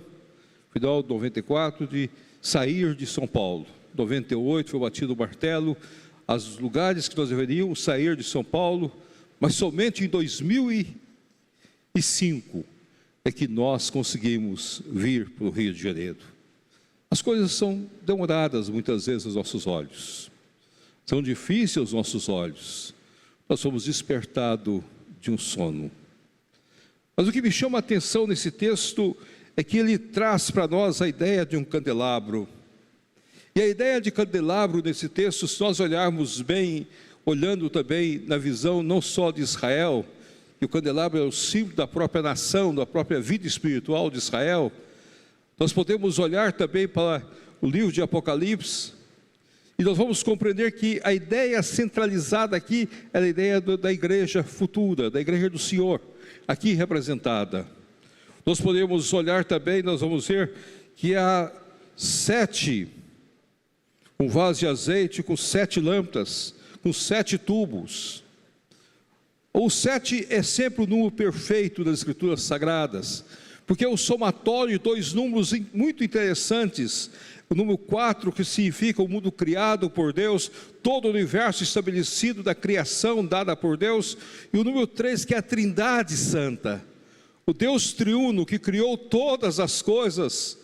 final de 94, de sair de São Paulo. 98 foi batido o martelo, os lugares que nós deveríamos sair de São Paulo, mas somente em 2005 é que nós conseguimos vir para o Rio de Janeiro. As coisas são demoradas muitas vezes aos nossos olhos, são difíceis aos nossos olhos, nós somos despertados de um sono. Mas o que me chama a atenção nesse texto é que ele traz para nós a ideia de um candelabro. E a ideia de candelabro nesse texto, se nós olharmos bem, olhando também na visão não só de Israel, que o candelabro é o símbolo da própria nação, da própria vida espiritual de Israel, nós podemos olhar também para o livro de Apocalipse, e nós vamos compreender que a ideia centralizada aqui é a ideia da igreja futura, da igreja do Senhor, aqui representada. Nós podemos olhar também, nós vamos ver que há 7, um vaso de azeite com 7 lâmpadas, com 7 tubos. O 7 é sempre o número perfeito das Escrituras Sagradas, porque é o somatório de 2 números muito interessantes. O número 4, que significa o mundo criado por Deus, todo o universo estabelecido da criação dada por Deus, e o número 3, que é a Trindade Santa. O Deus triuno que criou todas as coisas,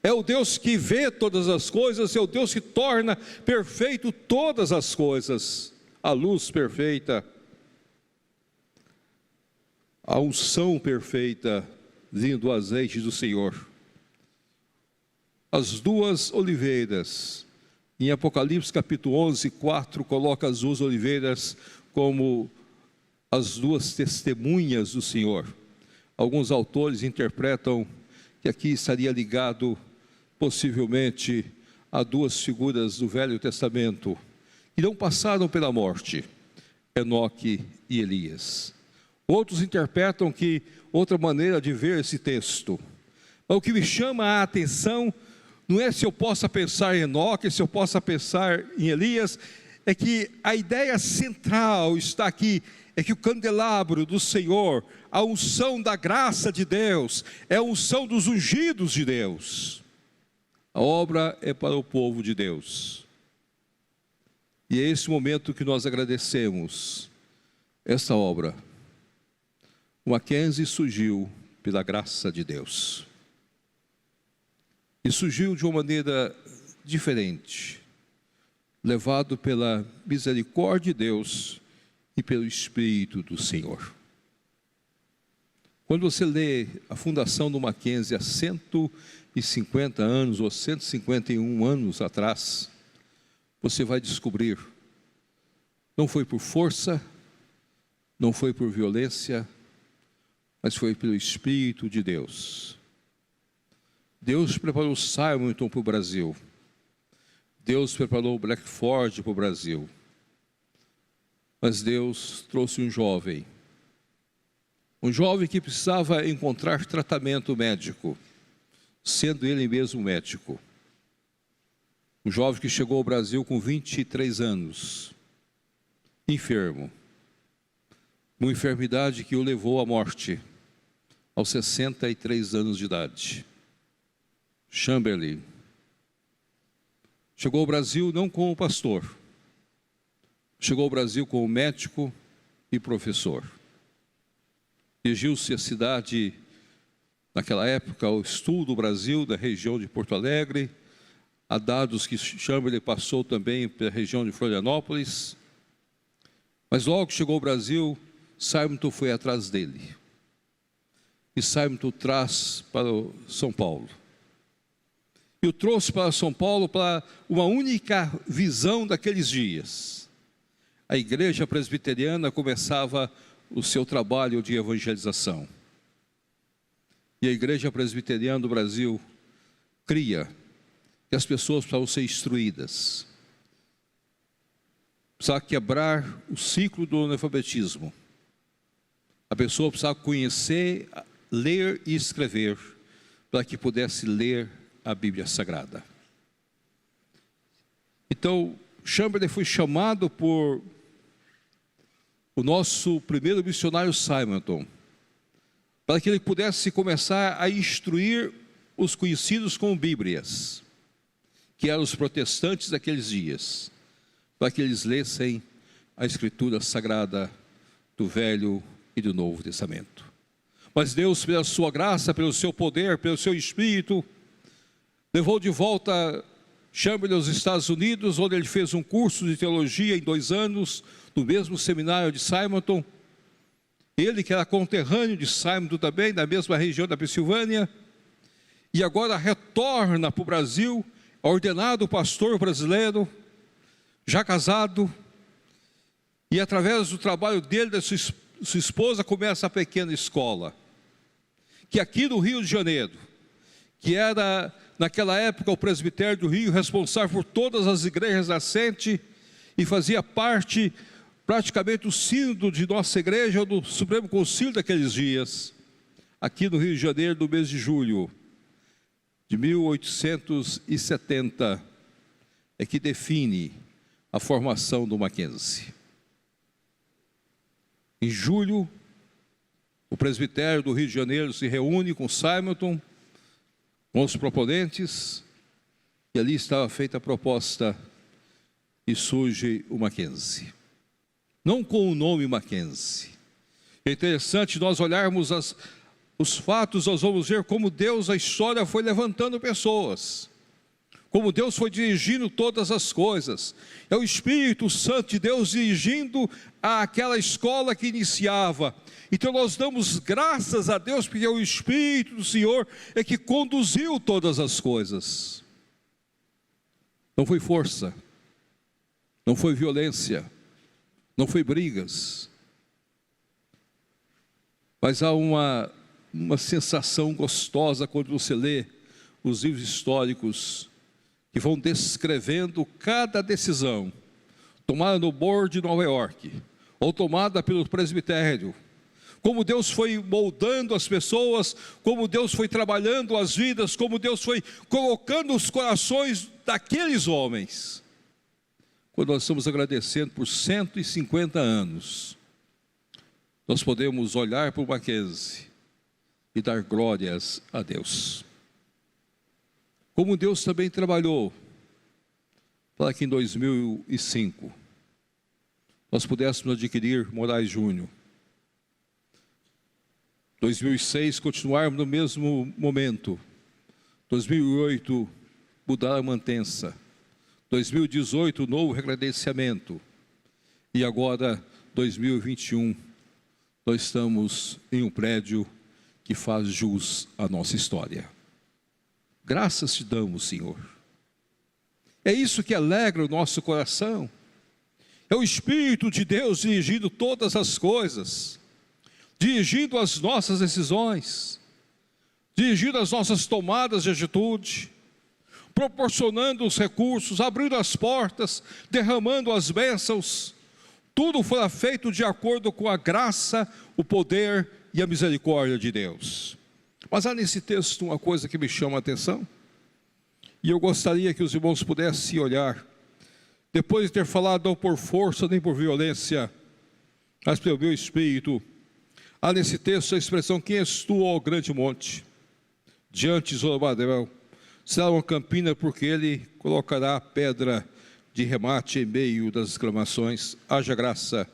é o Deus que vê todas as coisas, é o Deus que torna perfeito todas as coisas, a luz perfeita, a unção perfeita, vindo do azeite do Senhor. As 2 oliveiras, em Apocalipse capítulo 11, 4, coloca as 2 oliveiras como as 2 testemunhas do Senhor. Alguns autores interpretam que aqui estaria ligado possivelmente a 2 figuras do Velho Testamento, que não passaram pela morte, Enoque e Elias. Outros interpretam que outra maneira de ver esse texto. Mas o que me chama a atenção não é se eu possa pensar em Enoque, se eu possa pensar em Elias, é que a ideia central está aqui, é que o candelabro do Senhor, a unção da graça de Deus, é a unção dos ungidos de Deus. A obra é para o povo de Deus. E é esse momento que nós agradecemos essa obra. O Mackenzie surgiu pela graça de Deus. E surgiu de uma maneira diferente, levado pela misericórdia de Deus e pelo Espírito do Senhor. Quando você lê a fundação do Mackenzie há 150 anos ou 151 anos atrás, você vai descobrir, não foi por força, não foi por violência, mas foi pelo Espírito de Deus. Deus preparou Simonton para o Brasil. Deus preparou Blackford para o Brasil. Mas Deus trouxe um jovem que precisava encontrar tratamento médico, sendo ele mesmo médico. Um jovem que chegou ao Brasil com 23 anos, enfermo, uma enfermidade que o levou à morte, aos 63 anos de idade. Chamberlain chegou ao Brasil não como pastor, chegou ao Brasil como médico e professor. Dirigiu-se à cidade, naquela época, ao sul do Brasil, da região de Porto Alegre. Há dados que Chamberlain passou também pela região de Florianópolis. Mas logo que chegou ao Brasil, Simonton foi atrás dele. E Simonton traz para São Paulo. E o trouxe para São Paulo para uma única visão daqueles dias. A igreja presbiteriana começava o seu trabalho de evangelização. E a igreja presbiteriana do Brasil cria que as pessoas precisavam ser instruídas. Precisava quebrar o ciclo do analfabetismo. A pessoa precisava conhecer, ler e escrever, para que pudesse ler a Bíblia Sagrada. Então, Chamberlain foi chamado por o nosso primeiro missionário Simonton, para que ele pudesse começar a instruir os conhecidos como Bíblias, que eram os protestantes daqueles dias, para que eles lessem a Escritura Sagrada do Velho e do Novo Testamento. Mas Deus, pela sua graça, pelo seu poder, pelo seu Espírito, levou de volta Chamberlain aos Estados Unidos, onde ele fez um curso de teologia em 2 anos, no mesmo seminário de Simonton. Ele que era conterrâneo de Simonton também, da mesma região da Pensilvânia, e agora retorna para o Brasil, ordenado pastor brasileiro, já casado, e através do trabalho dele, da sua esposa, começa a pequena escola, que aqui no Rio de Janeiro, que era naquela época o presbitério do Rio, responsável por todas as igrejas nascentes, e fazia parte praticamente do sínodo de nossa igreja, ou do Supremo Concílio daqueles dias, aqui no Rio de Janeiro, no mês de julho de 1870, é que define a formação do Mackenzie. Em julho, o presbitério do Rio de Janeiro se reúne com Simonton, com os proponentes, e ali estava feita a proposta e surge o Mackenzie. Não com o nome Mackenzie. É interessante nós olharmos os fatos, nós vamos ver como Deus, a história foi levantando pessoas, como Deus foi dirigindo todas as coisas. É o Espírito Santo de Deus dirigindo àquela escola que iniciava. Então nós damos graças a Deus, porque o Espírito do Senhor é que conduziu todas as coisas. Não foi força, não foi violência, não foi brigas, mas há uma sensação gostosa quando você lê os livros históricos que vão descrevendo cada decisão tomada no board de Nova York, ou tomada pelo presbitério, como Deus foi moldando as pessoas, como Deus foi trabalhando as vidas, como Deus foi colocando os corações daqueles homens quando nós estamos agradecendo por 150 anos, nós podemos olhar para o Mackenzie e dar glórias a Deus. Como Deus também trabalhou para que em 2005 nós pudéssemos adquirir Moraes Júnior. 2006 continuarmos no mesmo momento. 2008 mudar a mantença. 2018 novo recredenciamento. E agora 2021 nós estamos em um prédio que faz jus à nossa história. Graças te damos, Senhor. É isso que alegra o nosso coração. É o Espírito de Deus dirigindo todas as coisas, dirigindo as nossas decisões, dirigindo as nossas tomadas de atitude, proporcionando os recursos, abrindo as portas, derramando as bênçãos. Tudo foi feito de acordo com a graça, o poder e a misericórdia de Deus. Mas há nesse texto uma coisa que me chama a atenção, e eu gostaria que os irmãos pudessem olhar, depois de ter falado não por força nem por violência, mas pelo meu espírito. Há nesse texto a expressão: quem és tu, ó grande monte? Diante de Zorobabel será uma campina, porque ele colocará a pedra de remate em meio das exclamações: haja graça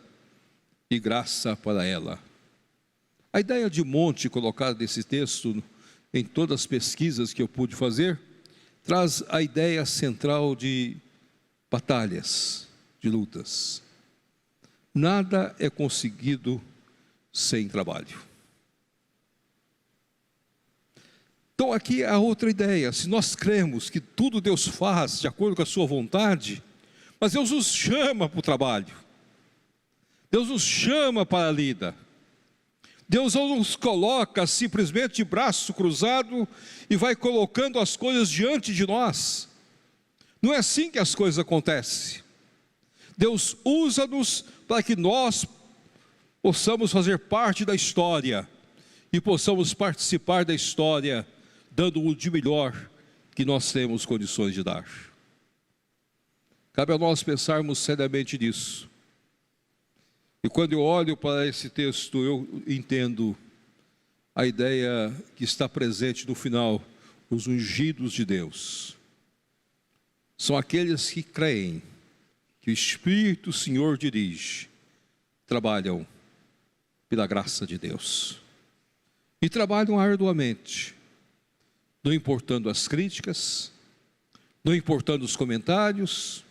e graça para ela. A ideia de monte colocada nesse texto, em todas as pesquisas que eu pude fazer, traz a ideia central de batalhas, de lutas. Nada é conseguido sem trabalho. Então aqui há outra ideia: se nós cremos que tudo Deus faz de acordo com a sua vontade, mas Deus nos chama para o trabalho, Deus nos chama para a lida, Deus não nos coloca simplesmente de braço cruzado e vai colocando as coisas diante de nós. Não é assim que as coisas acontecem. Deus usa-nos para que nós possamos fazer parte da história e possamos participar da história, dando o de melhor que nós temos condições de dar. Cabe a nós pensarmos seriamente nisso. E quando eu olho para esse texto, eu entendo a ideia que está presente no final: os ungidos de Deus. São aqueles que creem que o Espírito Senhor dirige, trabalham pela graça de Deus. E trabalham arduamente, não importando as críticas, não importando os comentários,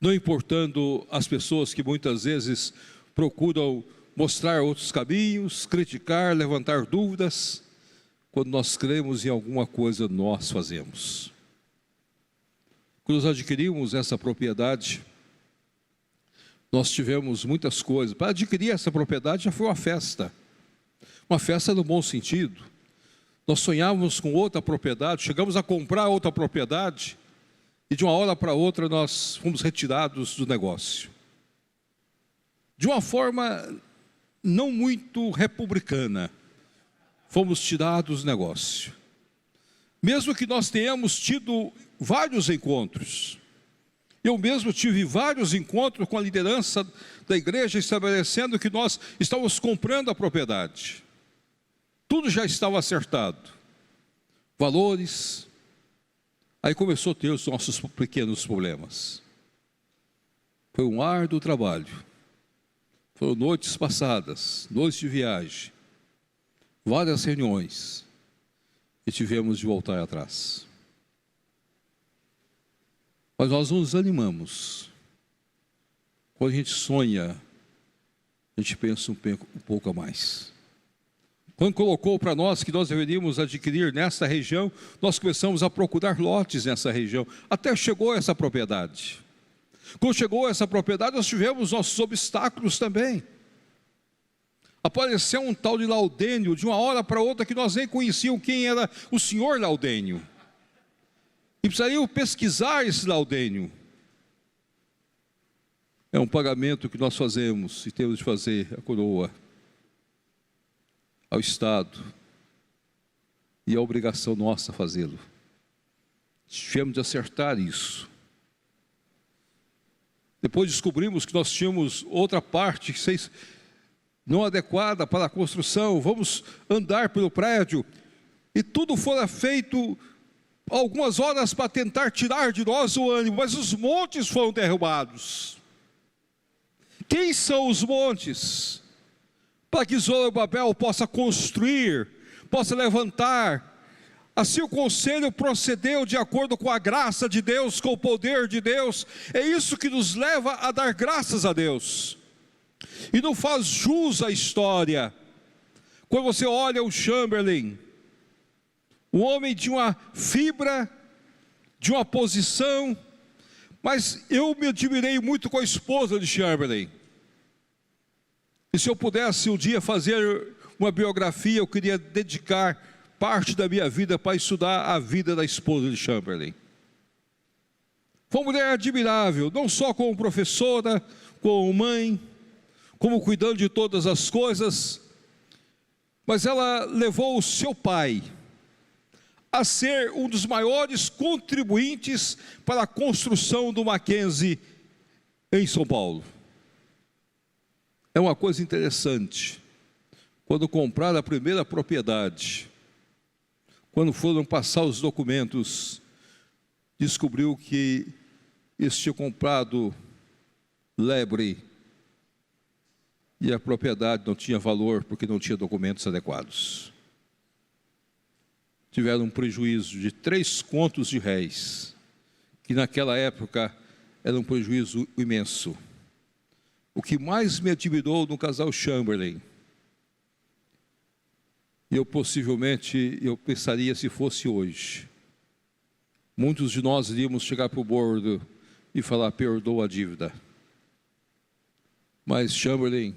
não importando as pessoas que muitas vezes procuram mostrar outros caminhos, criticar, levantar dúvidas. Quando nós cremos em alguma coisa, nós fazemos. Quando nós adquirimos essa propriedade, nós tivemos muitas coisas. Para adquirir essa propriedade já foi uma festa no bom sentido. Nós sonhávamos com outra propriedade, chegamos a comprar outra propriedade, e de uma hora para outra nós fomos retirados do negócio. De uma forma não muito republicana, fomos tirados do negócio. Mesmo que nós tenhamos tido vários encontros, eu mesmo tive vários encontros com a liderança da igreja, estabelecendo que nós estávamos comprando a propriedade. Tudo já estava acertado, valores. Aí começou a ter os nossos pequenos problemas. Foi um árduo trabalho, foram noites passadas, noites de viagem, várias reuniões, e tivemos de voltar atrás. Mas nós não nos animamos. Quando a gente sonha, a gente pensa um pouco a mais. Quando colocou para nós que nós deveríamos adquirir nessa região, nós começamos a procurar lotes nessa região, até chegou essa propriedade. Quando chegou essa propriedade, nós tivemos nossos obstáculos também. Apareceu um tal de Laudênio, de uma hora para outra, que nós nem conhecíamos quem era o senhor Laudênio. E precisariam pesquisar esse Laudênio. É um pagamento que nós fazemos e temos de fazer a coroa ao Estado, e é obrigação nossa fazê-lo. Tivemos de acertar isso. Depois descobrimos que nós tínhamos outra parte não adequada para a construção. Vamos andar pelo prédio. E tudo fora feito algumas horas para tentar tirar de nós o ânimo, mas os montes foram derrubados. Quem são os montes? Para que Zorobabel possa construir, possa levantar. Assim o conselho procedeu de acordo com a graça de Deus, com o poder de Deus. É isso que nos leva a dar graças a Deus. E não faz jus à história. Quando você olha o Chamberlain, um homem de uma fibra, de uma posição, mas eu me admirei muito com a esposa de Chamberlain. E se eu pudesse um dia fazer uma biografia, eu queria dedicar parte da minha vida para estudar a vida da esposa de Chamberlain. Foi uma mulher admirável, não só como professora, como mãe, como cuidando de todas as coisas, mas ela levou o seu pai a ser um dos maiores contribuintes para a construção do Mackenzie em São Paulo. É uma coisa interessante, quando compraram a primeira propriedade, quando foram passar os documentos, descobriu que eles tinham comprado lebre e a propriedade não tinha valor porque não tinha documentos adequados. Tiveram um prejuízo de 3 contos de réis, que naquela época era um prejuízo imenso. O que mais me admirou no casal Chamberlain, eu pensaria se fosse hoje, muitos de nós iríamos chegar para o bordo e falar: perdoa a dívida. Mas Chamberlain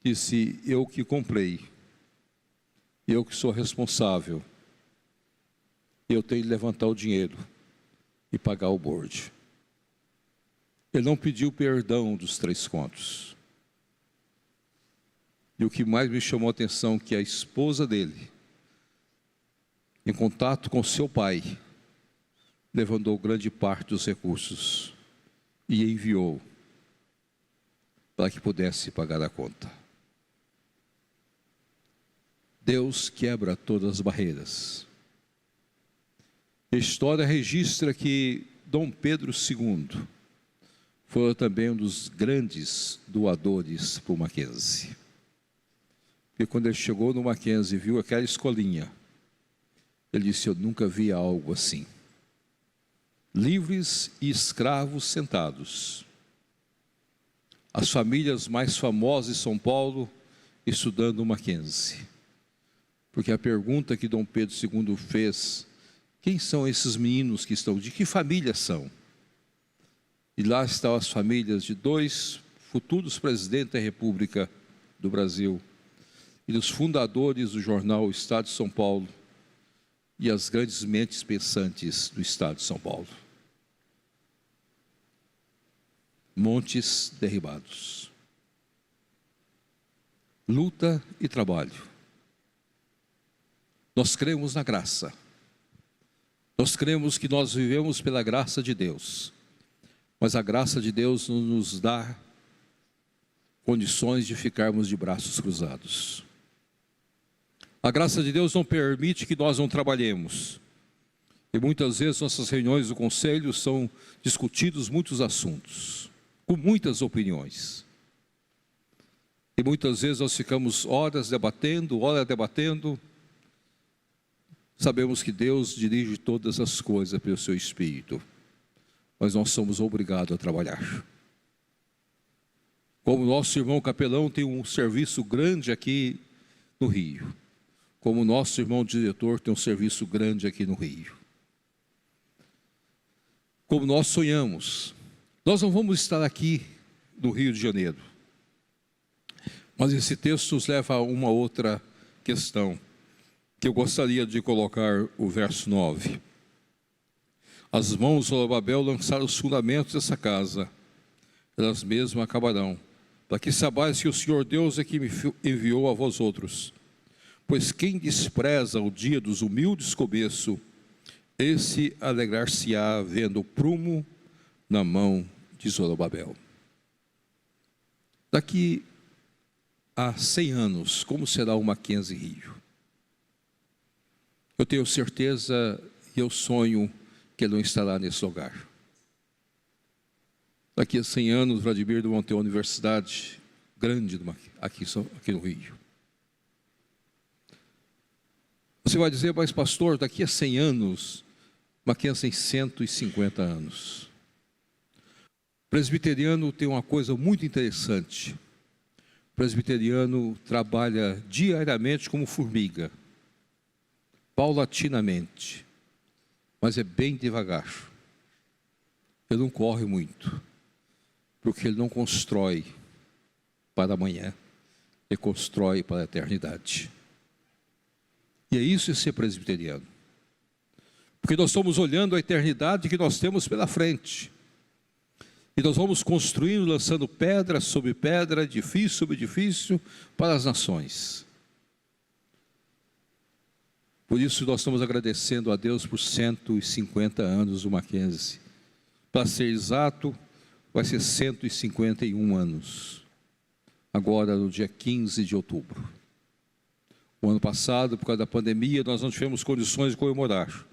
disse: eu que comprei, eu que sou responsável, eu tenho que levantar o dinheiro e pagar o board. Ele não pediu perdão dos 3 contos. E o que mais me chamou a atenção, que a esposa dele, em contato com seu pai, levantou grande parte dos recursos e enviou para que pudesse pagar a conta. Deus quebra todas as barreiras. A história registra que Dom Pedro II foi também um dos grandes doadores para o Mackenzie. E quando ele chegou no Mackenzie e viu aquela escolinha, ele disse: eu nunca vi algo assim. Livres e escravos sentados. As famílias mais famosas de São Paulo estudando o Mackenzie. Porque a pergunta que Dom Pedro II fez: quem são esses meninos que estão? De que família são? E lá estão as famílias de 2 futuros presidentes da República do Brasil e dos fundadores do jornal Estado de São Paulo e as grandes mentes pensantes do Estado de São Paulo. Montes derribados. Luta e trabalho. Nós cremos na graça. Nós cremos que nós vivemos pela graça de Deus. Mas a graça de Deus não nos dá condições de ficarmos de braços cruzados. A graça de Deus não permite que nós não trabalhemos. E muitas vezes nossas reuniões do conselho são discutidos muitos assuntos, com muitas opiniões. E muitas vezes nós ficamos horas debatendo. Sabemos que Deus dirige todas as coisas pelo seu Espírito, mas nós somos obrigados a trabalhar. Como nosso irmão capelão tem um serviço grande aqui no Rio, como nosso irmão diretor tem um serviço grande aqui no Rio. Como nós sonhamos, nós não vamos estar aqui no Rio de Janeiro. Mas esse texto nos leva a uma outra questão, que eu gostaria de colocar o verso 9. As mãos de Zorobabel lançaram os fundamentos dessa casa, elas mesmas acabarão, para que saibais que o Senhor Deus é que me enviou a vós outros. Pois quem despreza o dia dos humildes começo, esse alegrar-se-á vendo o prumo na mão de Zorobabel. Daqui a 100 anos, como será o Mackenzie Rio? Eu tenho certeza e eu sonho que ele não estará nesse lugar. Daqui a 100 anos, Vladimir vão ter uma universidade grande aqui no Rio. Você vai dizer, mas pastor, daqui a 100 anos, Mackenzie tem 150 anos. O presbiteriano tem uma coisa muito interessante. O presbiteriano trabalha diariamente como formiga, paulatinamente, mas é bem devagar. Ele não corre muito, porque ele não constrói para amanhã, ele constrói para a eternidade. E é isso ser presbiteriano. Porque nós estamos olhando a eternidade que nós temos pela frente. E nós vamos construindo, lançando pedra sobre pedra, edifício sobre edifício, para as nações. Por isso nós estamos agradecendo a Deus por 150 anos do Mackenzie. Para ser exato, vai ser 151 anos. Agora, no dia 15 de outubro. O ano passado, por causa da pandemia, nós não tivemos condições de comemorar.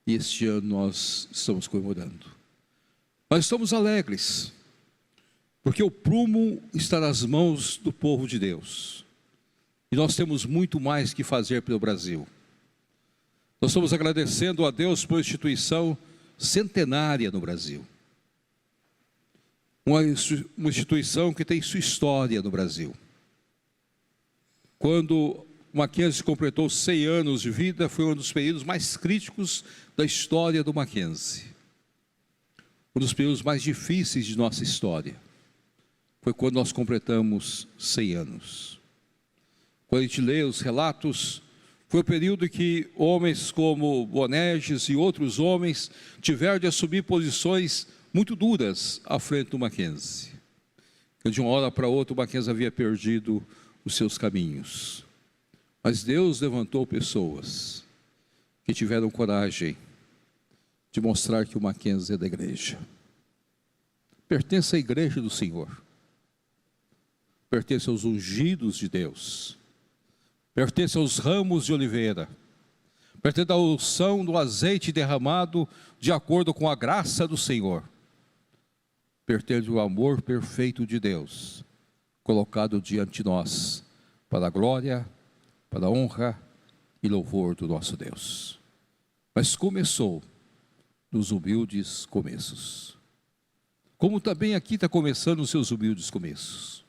E este ano nós estamos comemorando. Mas estamos alegres, porque o prumo está nas mãos do povo de Deus. E nós temos muito mais que fazer pelo Brasil. Nós estamos agradecendo a Deus por uma instituição centenária no Brasil. Uma instituição que tem sua história no Brasil. Quando o Mackenzie completou 100 anos de vida, foi um dos períodos mais críticos da história do Mackenzie. Um dos períodos mais difíceis de nossa história. Foi quando nós completamos 100 anos. Quando a gente lê os relatos, foi o período em que homens como Boanerges e outros homens tiveram de assumir posições muito duras à frente do Mackenzie. De uma hora para outra o Mackenzie havia perdido os seus caminhos. Mas Deus levantou pessoas que tiveram coragem de mostrar que o Mackenzie é da igreja. Pertence à igreja do Senhor. Pertence aos ungidos de Deus. Pertence aos ramos de oliveira. Pertence à unção do azeite derramado de acordo com a graça do Senhor. Pertence ao amor perfeito de Deus, colocado diante de nós, para a glória, para a honra e louvor do nosso Deus. Mas começou nos humildes começos. Como também aqui está começando os seus humildes começos.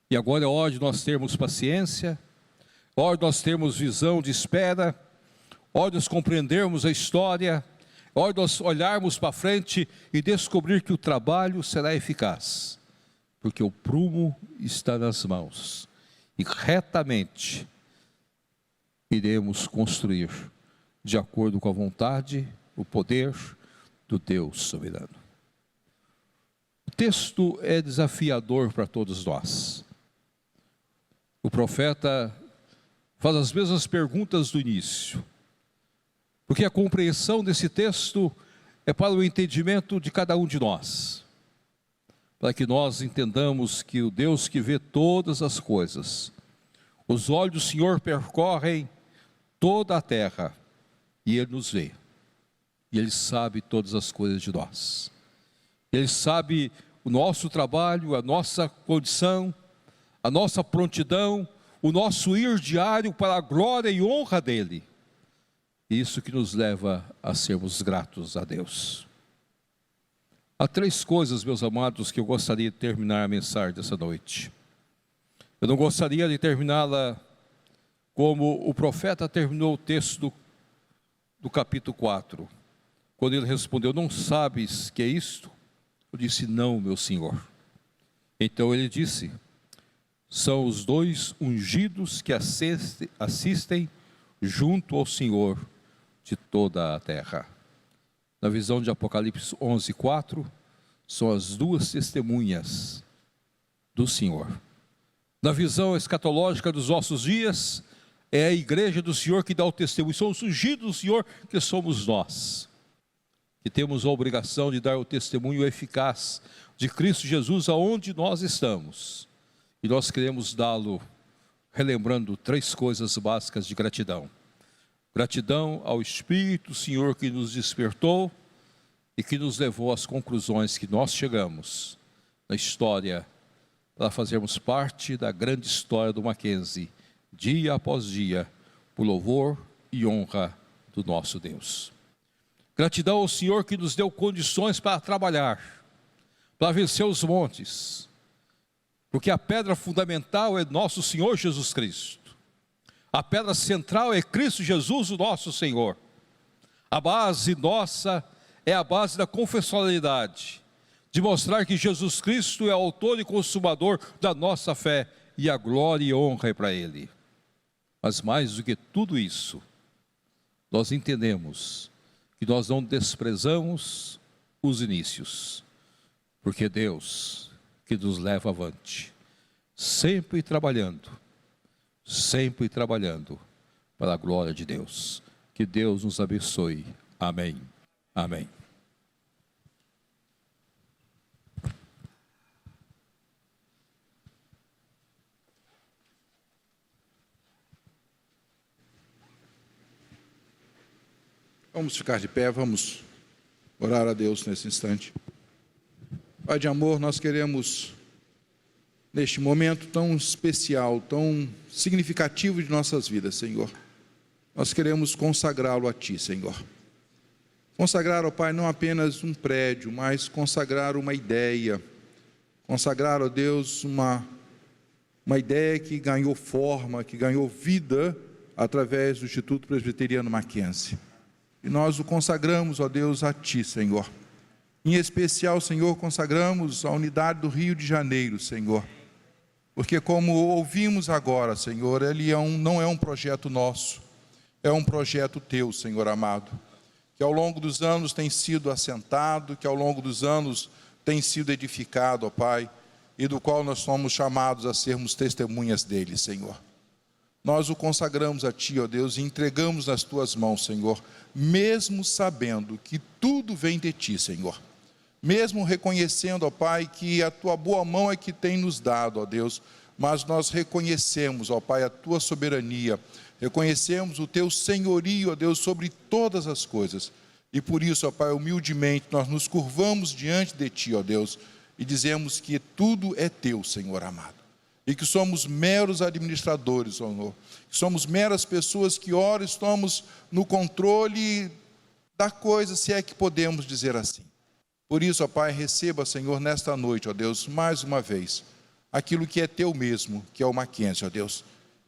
E agora é hora de nós termos paciência, é hora de nós termos visão de espera, é hora de nós compreendermos a história, é hora de nós olharmos para frente e descobrir que o trabalho será eficaz. Porque o prumo está nas mãos. E retamente iremos construir de acordo com a vontade, o poder do Deus soberano. O texto é desafiador para todos nós. O profeta faz as mesmas perguntas do início, porque a compreensão desse texto é para o entendimento de cada um de nós, para que nós entendamos que o Deus que vê todas as coisas, os olhos do Senhor percorrem toda a terra, e Ele nos vê, e Ele sabe todas as coisas de nós. Ele sabe o nosso trabalho, a nossa condição, a nossa prontidão, o nosso ir diário para a glória e honra dEle. Isso que nos leva a sermos gratos a Deus. Há 3 coisas, meus amados, que eu gostaria de terminar a mensagem dessa noite. Eu não gostaria de terminá-la como o profeta terminou o texto do capítulo 4. Quando ele respondeu, não sabes que é isto? Eu disse, não, meu Senhor. Então ele disse, são os 2 ungidos que assistem junto ao Senhor de toda a terra. Na visão de Apocalipse 11:4, são as 2 testemunhas do Senhor. Na visão escatológica dos nossos dias, é a igreja do Senhor que dá o testemunho, são os ungidos do Senhor que somos nós, e temos a obrigação de dar o testemunho eficaz de Cristo Jesus aonde nós estamos. E nós queremos dá-lo relembrando 3 coisas básicas de gratidão. Gratidão ao Espírito Senhor que nos despertou e que nos levou às conclusões que nós chegamos na história, para fazermos parte da grande história do Mackenzie, dia após dia, por louvor e honra do nosso Deus. Gratidão ao Senhor que nos deu condições para trabalhar, para vencer os montes, porque a pedra fundamental é nosso Senhor Jesus Cristo. A pedra central é Cristo Jesus, o nosso Senhor. A base nossa é a base da confessionalidade, de mostrar que Jesus Cristo é o autor e consumador da nossa fé, e a glória e honra é para Ele. Mas mais do que tudo isso, nós entendemos que nós não desprezamos os inícios, porque Deus que nos leva avante, sempre trabalhando para a glória de Deus. Que Deus nos abençoe. Amém. Amém. Vamos ficar de pé, vamos orar a Deus nesse instante. Pai de amor, nós queremos, neste momento tão especial, tão significativo de nossas vidas, Senhor, nós queremos consagrá-lo a Ti, Senhor. Consagrar, ó Pai, não apenas um prédio, mas consagrar uma ideia, consagrar, ó Deus, uma ideia que ganhou forma, que ganhou vida através do Instituto Presbiteriano Mackenzie. E nós o consagramos, ó Deus, a Ti, Senhor. Em especial, Senhor, consagramos a unidade do Rio de Janeiro, Senhor. Porque como ouvimos agora, Senhor, ele não é um projeto nosso, é um projeto Teu, Senhor amado, que ao longo dos anos tem sido assentado, que ao longo dos anos tem sido edificado, ó Pai, e do qual nós somos chamados a sermos testemunhas dele, Senhor. Nós o consagramos a Ti, ó Deus, e entregamos nas Tuas mãos, Senhor, mesmo sabendo que tudo vem de Ti, Senhor. Mesmo reconhecendo, ó Pai, que a Tua boa mão é que tem nos dado, ó Deus, mas nós reconhecemos, ó Pai, a Tua soberania, reconhecemos o Teu senhorio, ó Deus, sobre todas as coisas. E por isso, ó Pai, humildemente nós nos curvamos diante de Ti, ó Deus, e dizemos que tudo é Teu, Senhor amado. E que somos meros administradores, Senhor. Que somos meras pessoas que, ora, estamos no controle da coisa, se é que podemos dizer assim. Por isso, ó Pai, receba, Senhor, nesta noite, ó Deus, mais uma vez, aquilo que é Teu mesmo, que é o Mackenzie, ó Deus.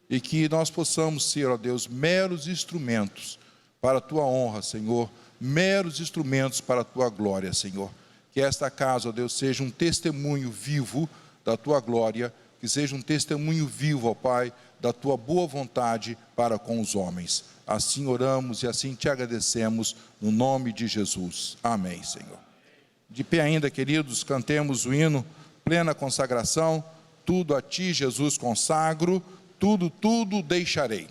E que nós possamos ser, ó Deus, meros instrumentos para a Tua honra, Senhor. Meros instrumentos para a Tua glória, Senhor. Que esta casa, ó Deus, seja um testemunho vivo da Tua glória, que seja um testemunho vivo, ó Pai, da Tua boa vontade para com os homens. Assim oramos e assim Te agradecemos, no nome de Jesus. Amém, Senhor. De pé ainda, queridos, cantemos o hino, plena consagração, tudo a Ti, Jesus, consagro, tudo deixarei.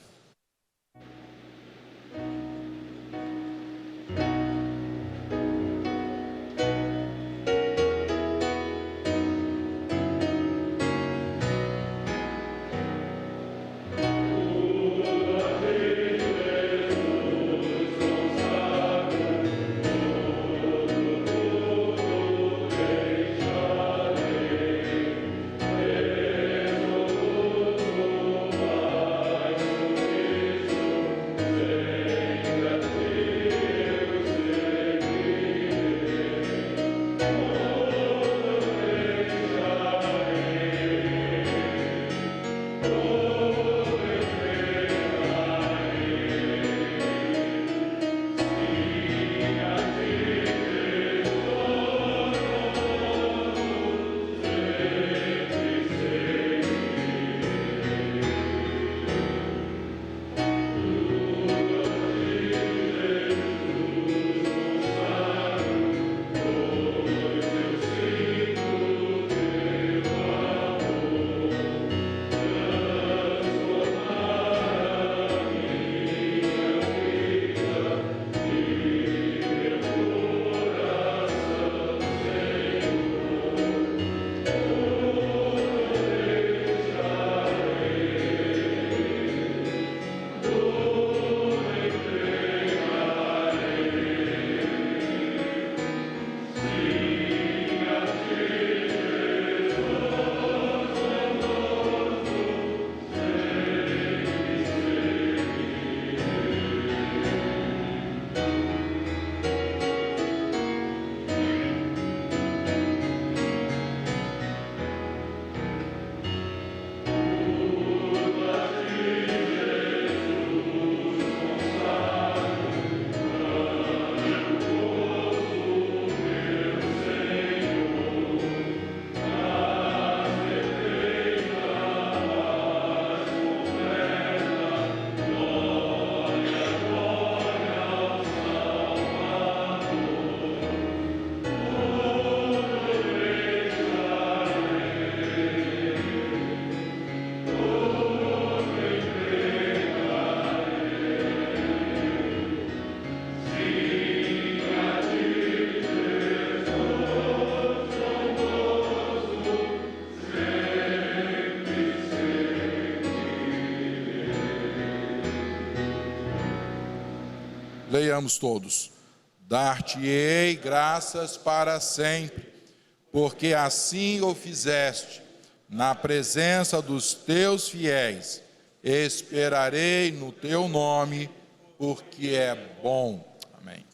Leiamos todos. Dar-te-ei graças para sempre, porque assim o fizeste, na presença dos teus fiéis. Esperarei no teu nome, porque é bom. Amém.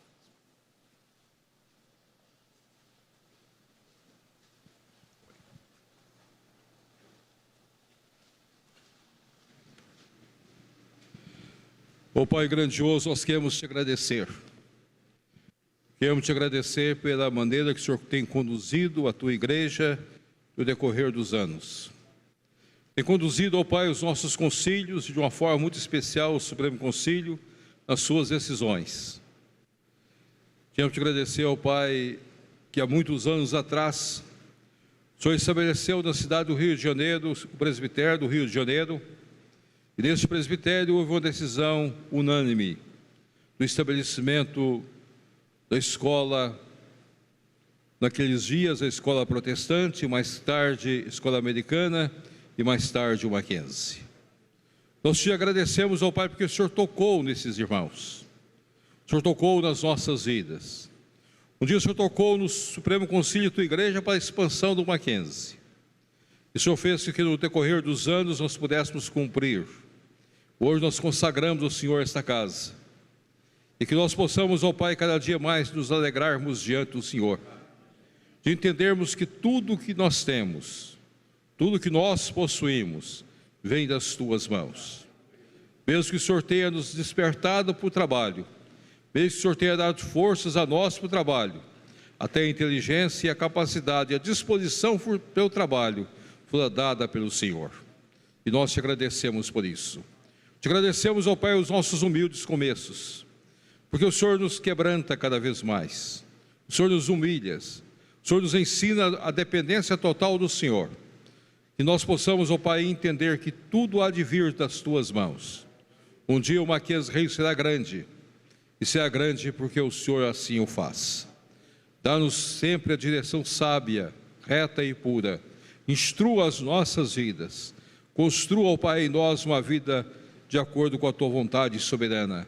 Ó Pai grandioso, nós queremos te agradecer. Queremos te agradecer pela maneira que o Senhor tem conduzido a tua igreja no decorrer dos anos. Tem conduzido, ó Pai, os nossos concílios, de uma forma muito especial, o Supremo Concílio, nas suas decisões. Queremos te agradecer, ó Pai, que há muitos anos atrás, o Senhor estabeleceu na cidade do Rio de Janeiro, o presbitério do Rio de Janeiro, e neste presbitério houve uma decisão unânime do estabelecimento da escola, naqueles dias a escola protestante, mais tarde a escola americana e mais tarde o Mackenzie. Nós te agradecemos ao Pai porque o Senhor tocou nesses irmãos, o Senhor tocou nas nossas vidas. Um dia o Senhor tocou no Supremo Concílio da tua igreja para a expansão do Mackenzie. E o Senhor fez que no decorrer dos anos nós pudéssemos cumprir. Hoje nós consagramos ao Senhor esta casa. E que nós possamos, ó Pai, cada dia mais nos alegrarmos diante do Senhor. De entendermos que tudo que nós temos, tudo que nós possuímos, vem das tuas mãos. Mesmo que o Senhor tenha nos despertado para o trabalho, mesmo que o Senhor tenha dado forças a nós para o trabalho, até a inteligência e a capacidade e a disposição pelo trabalho foi dada pelo Senhor. E nós te agradecemos por isso. Te agradecemos, ó Pai, os nossos humildes começos, porque o Senhor nos quebranta cada vez mais, o Senhor nos humilha, o Senhor nos ensina a dependência total do Senhor, que nós possamos, ó Pai, entender que tudo há de vir das tuas mãos. Um dia o Mackenzie Rei será grande, e será grande porque o Senhor assim o faz. Dá-nos sempre a direção sábia, reta e pura, instrua as nossas vidas, construa, ó Pai, em nós uma vida de acordo com a tua vontade soberana,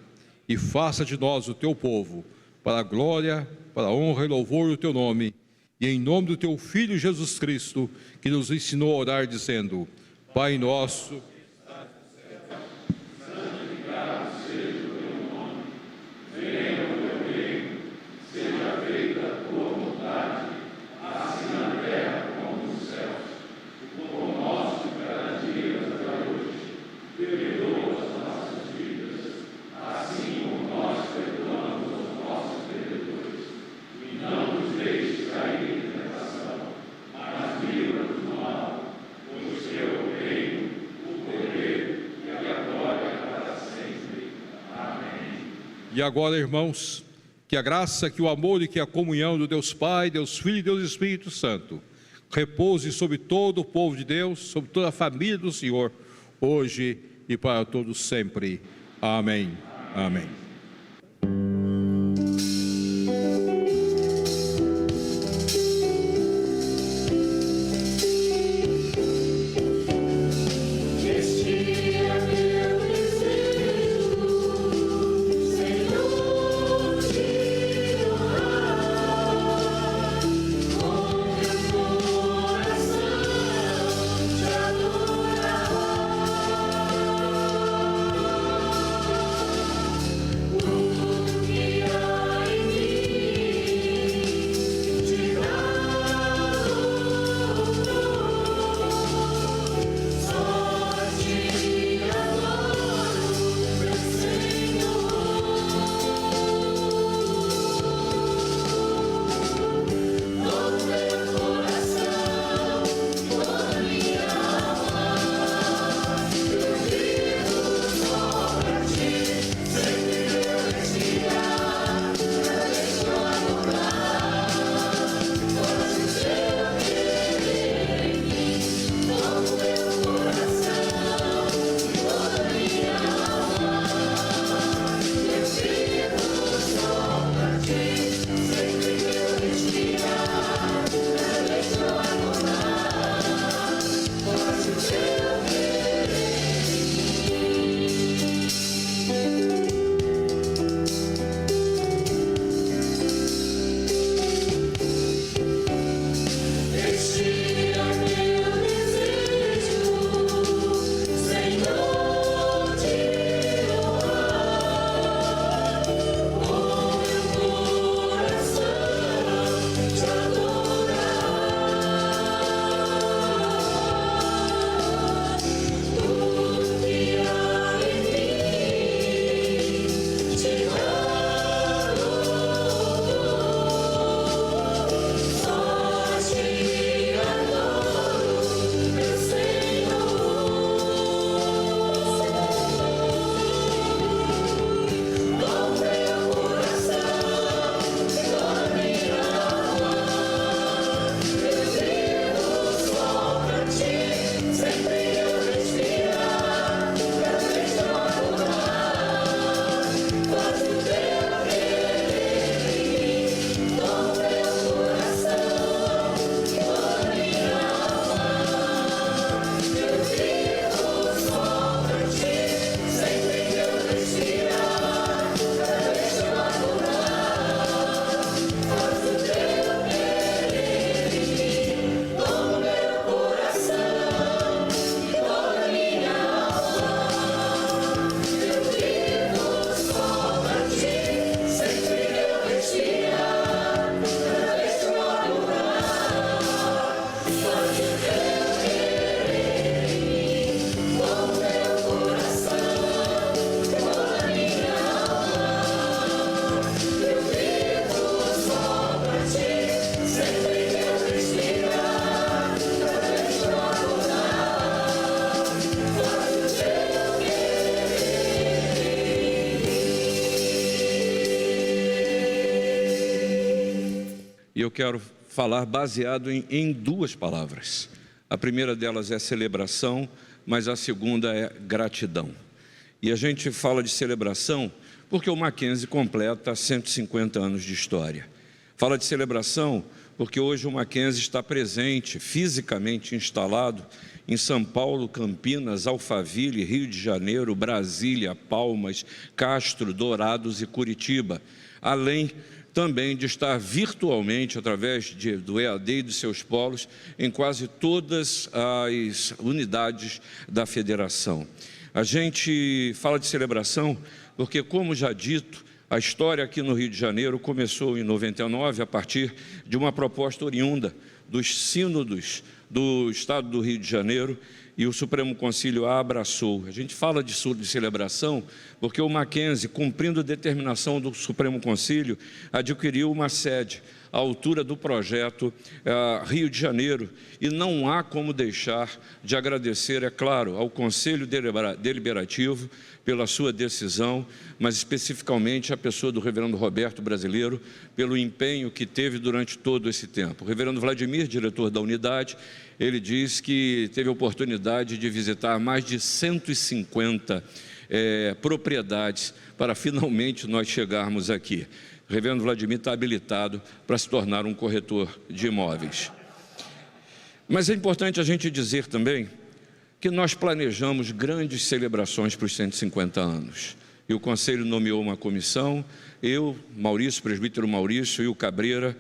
e faça de nós o teu povo, para a glória, para a honra e louvor do teu nome, e em nome do teu Filho Jesus Cristo, que nos ensinou a orar dizendo: Pai nosso, e agora, irmãos, que a graça, que o amor e que a comunhão do Deus Pai, Deus Filho e Deus Espírito Santo repouse sobre todo o povo de Deus, sobre toda a família do Senhor, hoje e para todos sempre. Amém. Amém. eu quero falar baseado em duas palavras. A primeira delas é celebração, mas a segunda é gratidão. E a gente fala de celebração porque o Mackenzie completa 150 anos de história. Fala de celebração porque hoje o Mackenzie está presente, fisicamente instalado, em São Paulo, Campinas, Alphaville, Rio de Janeiro, Brasília, Palmas, Castro, Dourados e Curitiba, além também de estar virtualmente, através do EAD e dos seus polos, em quase todas as unidades da federação. A gente fala de celebração porque, como já dito, a história aqui no Rio de Janeiro começou em 99, a partir de uma proposta oriunda dos sínodos do Estado do Rio de Janeiro, e o Supremo Concílio a abraçou. A gente fala de celebração porque o Mackenzie, cumprindo a determinação do Supremo Concílio, adquiriu uma sede à altura do projeto Rio de Janeiro, e não há como deixar de agradecer, é claro, ao Conselho Deliberativo pela sua decisão, mas especificamente à pessoa do reverendo Roberto Brasileiro, pelo empenho que teve durante todo esse tempo. O reverendo Vladimir, diretor da unidade, ele diz que teve a oportunidade de visitar mais de 150 propriedades para finalmente nós chegarmos aqui. O reverendo Vladimir está habilitado para se tornar um corretor de imóveis. Mas é importante a gente dizer também que nós planejamos grandes celebrações para os 150 anos. E o Conselho nomeou uma comissão, eu, Maurício, presbítero Maurício e o Cabreira,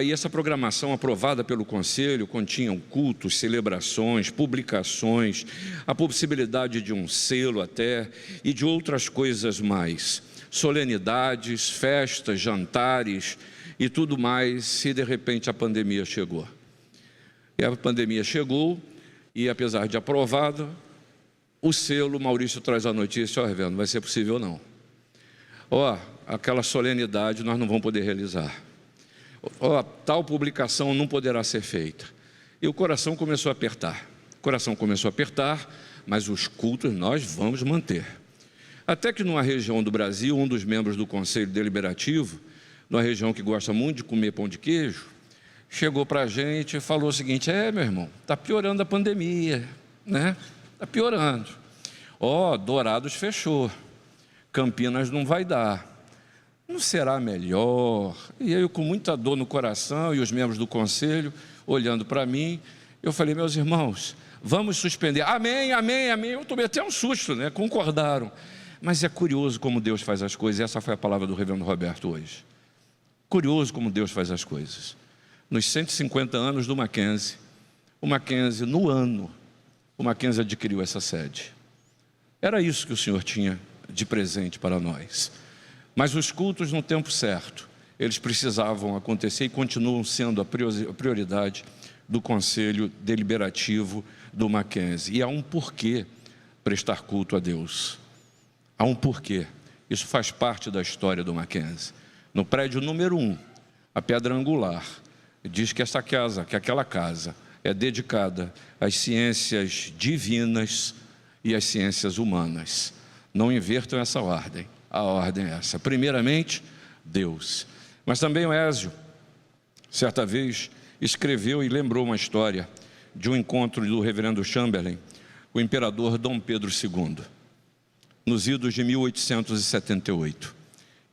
e essa programação aprovada pelo Conselho continha cultos, celebrações, publicações, a possibilidade de um selo até, e de outras coisas mais, solenidades, festas, jantares e tudo mais, se de repente a pandemia chegou. E a pandemia chegou, e apesar de aprovada, o selo, Maurício traz a notícia, reverendo, vai ser possível ou não? Aquela solenidade nós não vamos poder realizar. Tal publicação não poderá ser feita. E o coração começou a apertar. Mas os cultos nós vamos manter. Até que numa região do Brasil, um dos membros do Conselho Deliberativo, numa região que gosta muito de comer pão de queijo, chegou para a gente e falou o seguinte: meu irmão, está piorando a pandemia, né? Está piorando. Dourados fechou, Campinas não vai dar. Não será melhor? E eu, com muita dor no coração, e os membros do conselho olhando para mim, eu falei: meus irmãos, vamos suspender. Amém, amém, amém. Eu tomei até um susto, né? Concordaram. Mas é curioso como Deus faz as coisas. Essa foi a palavra do reverendo Roberto hoje. Curioso como Deus faz as coisas. Nos 150 anos do Mackenzie, o Mackenzie, no ano, o Mackenzie adquiriu essa sede. Era isso que o Senhor tinha de presente para nós. Mas os cultos, no tempo certo, eles precisavam acontecer e continuam sendo a prioridade do Conselho Deliberativo do Mackenzie. E há um porquê prestar culto a Deus. Há um porquê. Isso faz parte da história do Mackenzie. No prédio número 1, a pedra angular, diz que aquela casa é dedicada às ciências divinas e às ciências humanas. Não invertam essa ordem. A ordem é essa. Primeiramente, Deus. Mas também o Ézio, certa vez, escreveu e lembrou uma história de um encontro do reverendo Chamberlain, o imperador Dom Pedro II, nos idos de 1878.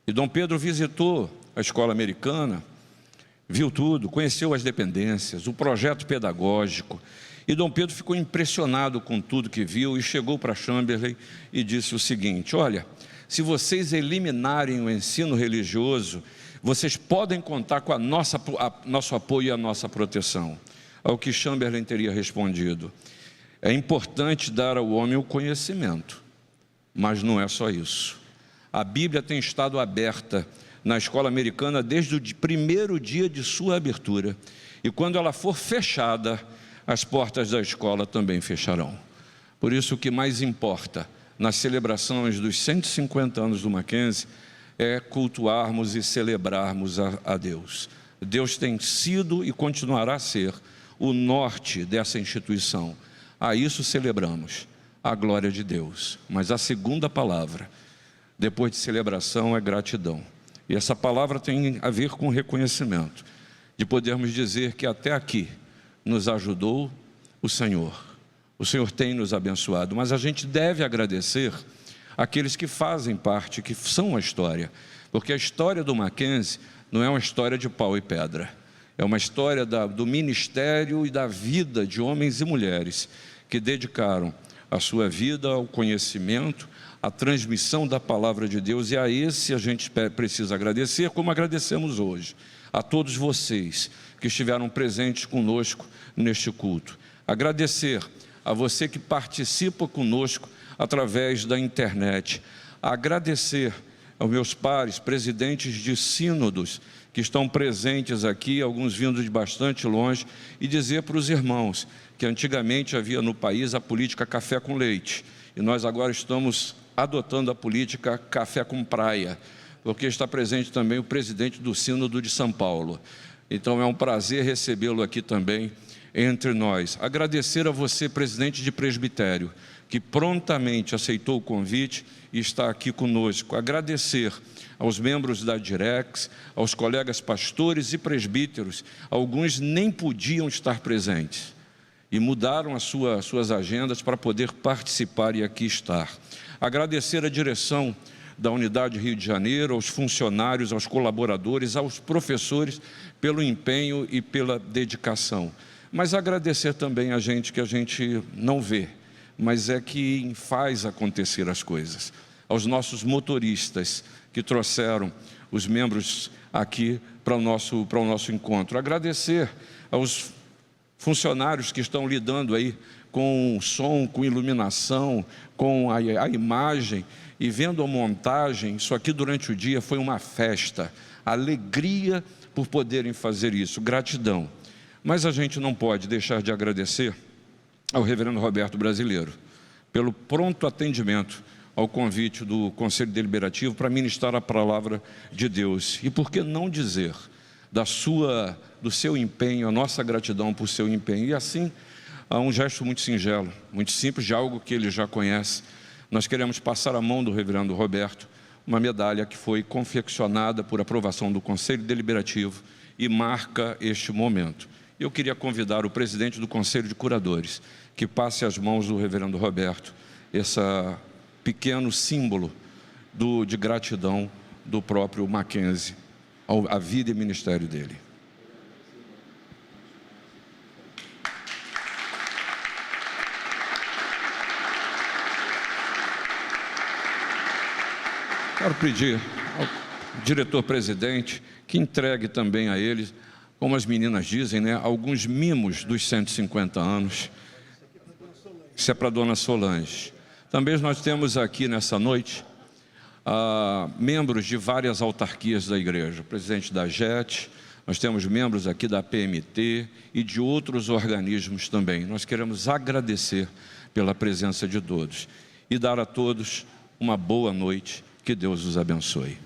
E Dom Pedro visitou a escola americana, viu tudo, conheceu as dependências, o projeto pedagógico, e Dom Pedro ficou impressionado com tudo que viu e chegou para Chamberlain e disse o seguinte: olha, se vocês eliminarem o ensino religioso, vocês podem contar com nosso apoio e a nossa proteção. Ao que Chamberlain teria respondido: é importante dar ao homem o conhecimento, mas não é só isso. A Bíblia tem estado aberta na escola americana desde o primeiro dia de sua abertura, e quando ela for fechada, as portas da escola também fecharão. Por isso, o que mais importa nas celebrações dos 150 anos do Mackenzie é cultuarmos e celebrarmos a Deus. Deus tem sido e continuará a ser o norte dessa instituição. A isso celebramos, a glória de Deus. Mas a segunda palavra, depois de celebração, é gratidão. E essa palavra tem a ver com reconhecimento. de podermos dizer que até aqui nos ajudou o Senhor. O Senhor tem nos abençoado, mas a gente deve agradecer aqueles que fazem parte, que são a história, porque a história do Mackenzie não é uma história de pau e pedra, é uma história do ministério e da vida de homens e mulheres que dedicaram a sua vida ao conhecimento, à transmissão da palavra de Deus, e a esse a gente precisa agradecer, como agradecemos hoje, a todos vocês que estiveram presentes conosco neste culto. Agradecer a você que participa conosco através da internet. Agradecer aos meus pares, presidentes de sínodos, que estão presentes aqui, alguns vindo de bastante longe, e dizer para os irmãos que antigamente havia no país a política café com leite, e nós agora estamos adotando a política café com praia, porque está presente também o presidente do Sínodo de São Paulo. Então é um prazer recebê-lo aqui também entre nós. Agradecer a você, presidente de presbitério, que prontamente aceitou o convite e está aqui conosco. Agradecer aos membros da Direx, aos colegas pastores e presbíteros, alguns nem podiam estar presentes e mudaram as suas agendas para poder participar e aqui estar. Agradecer a direção da Unidade Rio de Janeiro, aos funcionários, aos colaboradores, aos professores, pelo empenho e pela dedicação. Mas agradecer também a gente que a gente não vê, mas é que faz acontecer as coisas. Aos nossos motoristas que trouxeram os membros aqui para o nosso encontro. Agradecer aos funcionários que estão lidando aí com som, com iluminação, com a imagem e vendo a montagem. Isso aqui durante o dia foi uma festa, alegria por poderem fazer isso, gratidão. Mas a gente não pode deixar de agradecer ao reverendo Roberto Brasileiro pelo pronto atendimento ao convite do Conselho Deliberativo para ministrar a palavra de Deus. E por que não dizer do seu empenho, a nossa gratidão por seu empenho. E assim, há um gesto muito singelo, muito simples, de algo que ele já conhece. Nós queremos passar a mão do reverendo Roberto uma medalha que foi confeccionada por aprovação do Conselho Deliberativo e marca este momento. Eu queria convidar o presidente do Conselho de Curadores que passe às mãos do reverendo Roberto esse pequeno símbolo de gratidão do próprio Mackenzie, à vida e ministério dele. Quero pedir ao diretor-presidente que entregue também a eles, como as meninas dizem, né, alguns mimos dos 150 anos. Isso é para a dona Solange. Também nós temos aqui nessa noite membros de várias autarquias da igreja, o presidente da JET, nós temos membros aqui da PMT e de outros organismos também. Nós queremos agradecer pela presença de todos e dar a todos uma boa noite, que Deus os abençoe.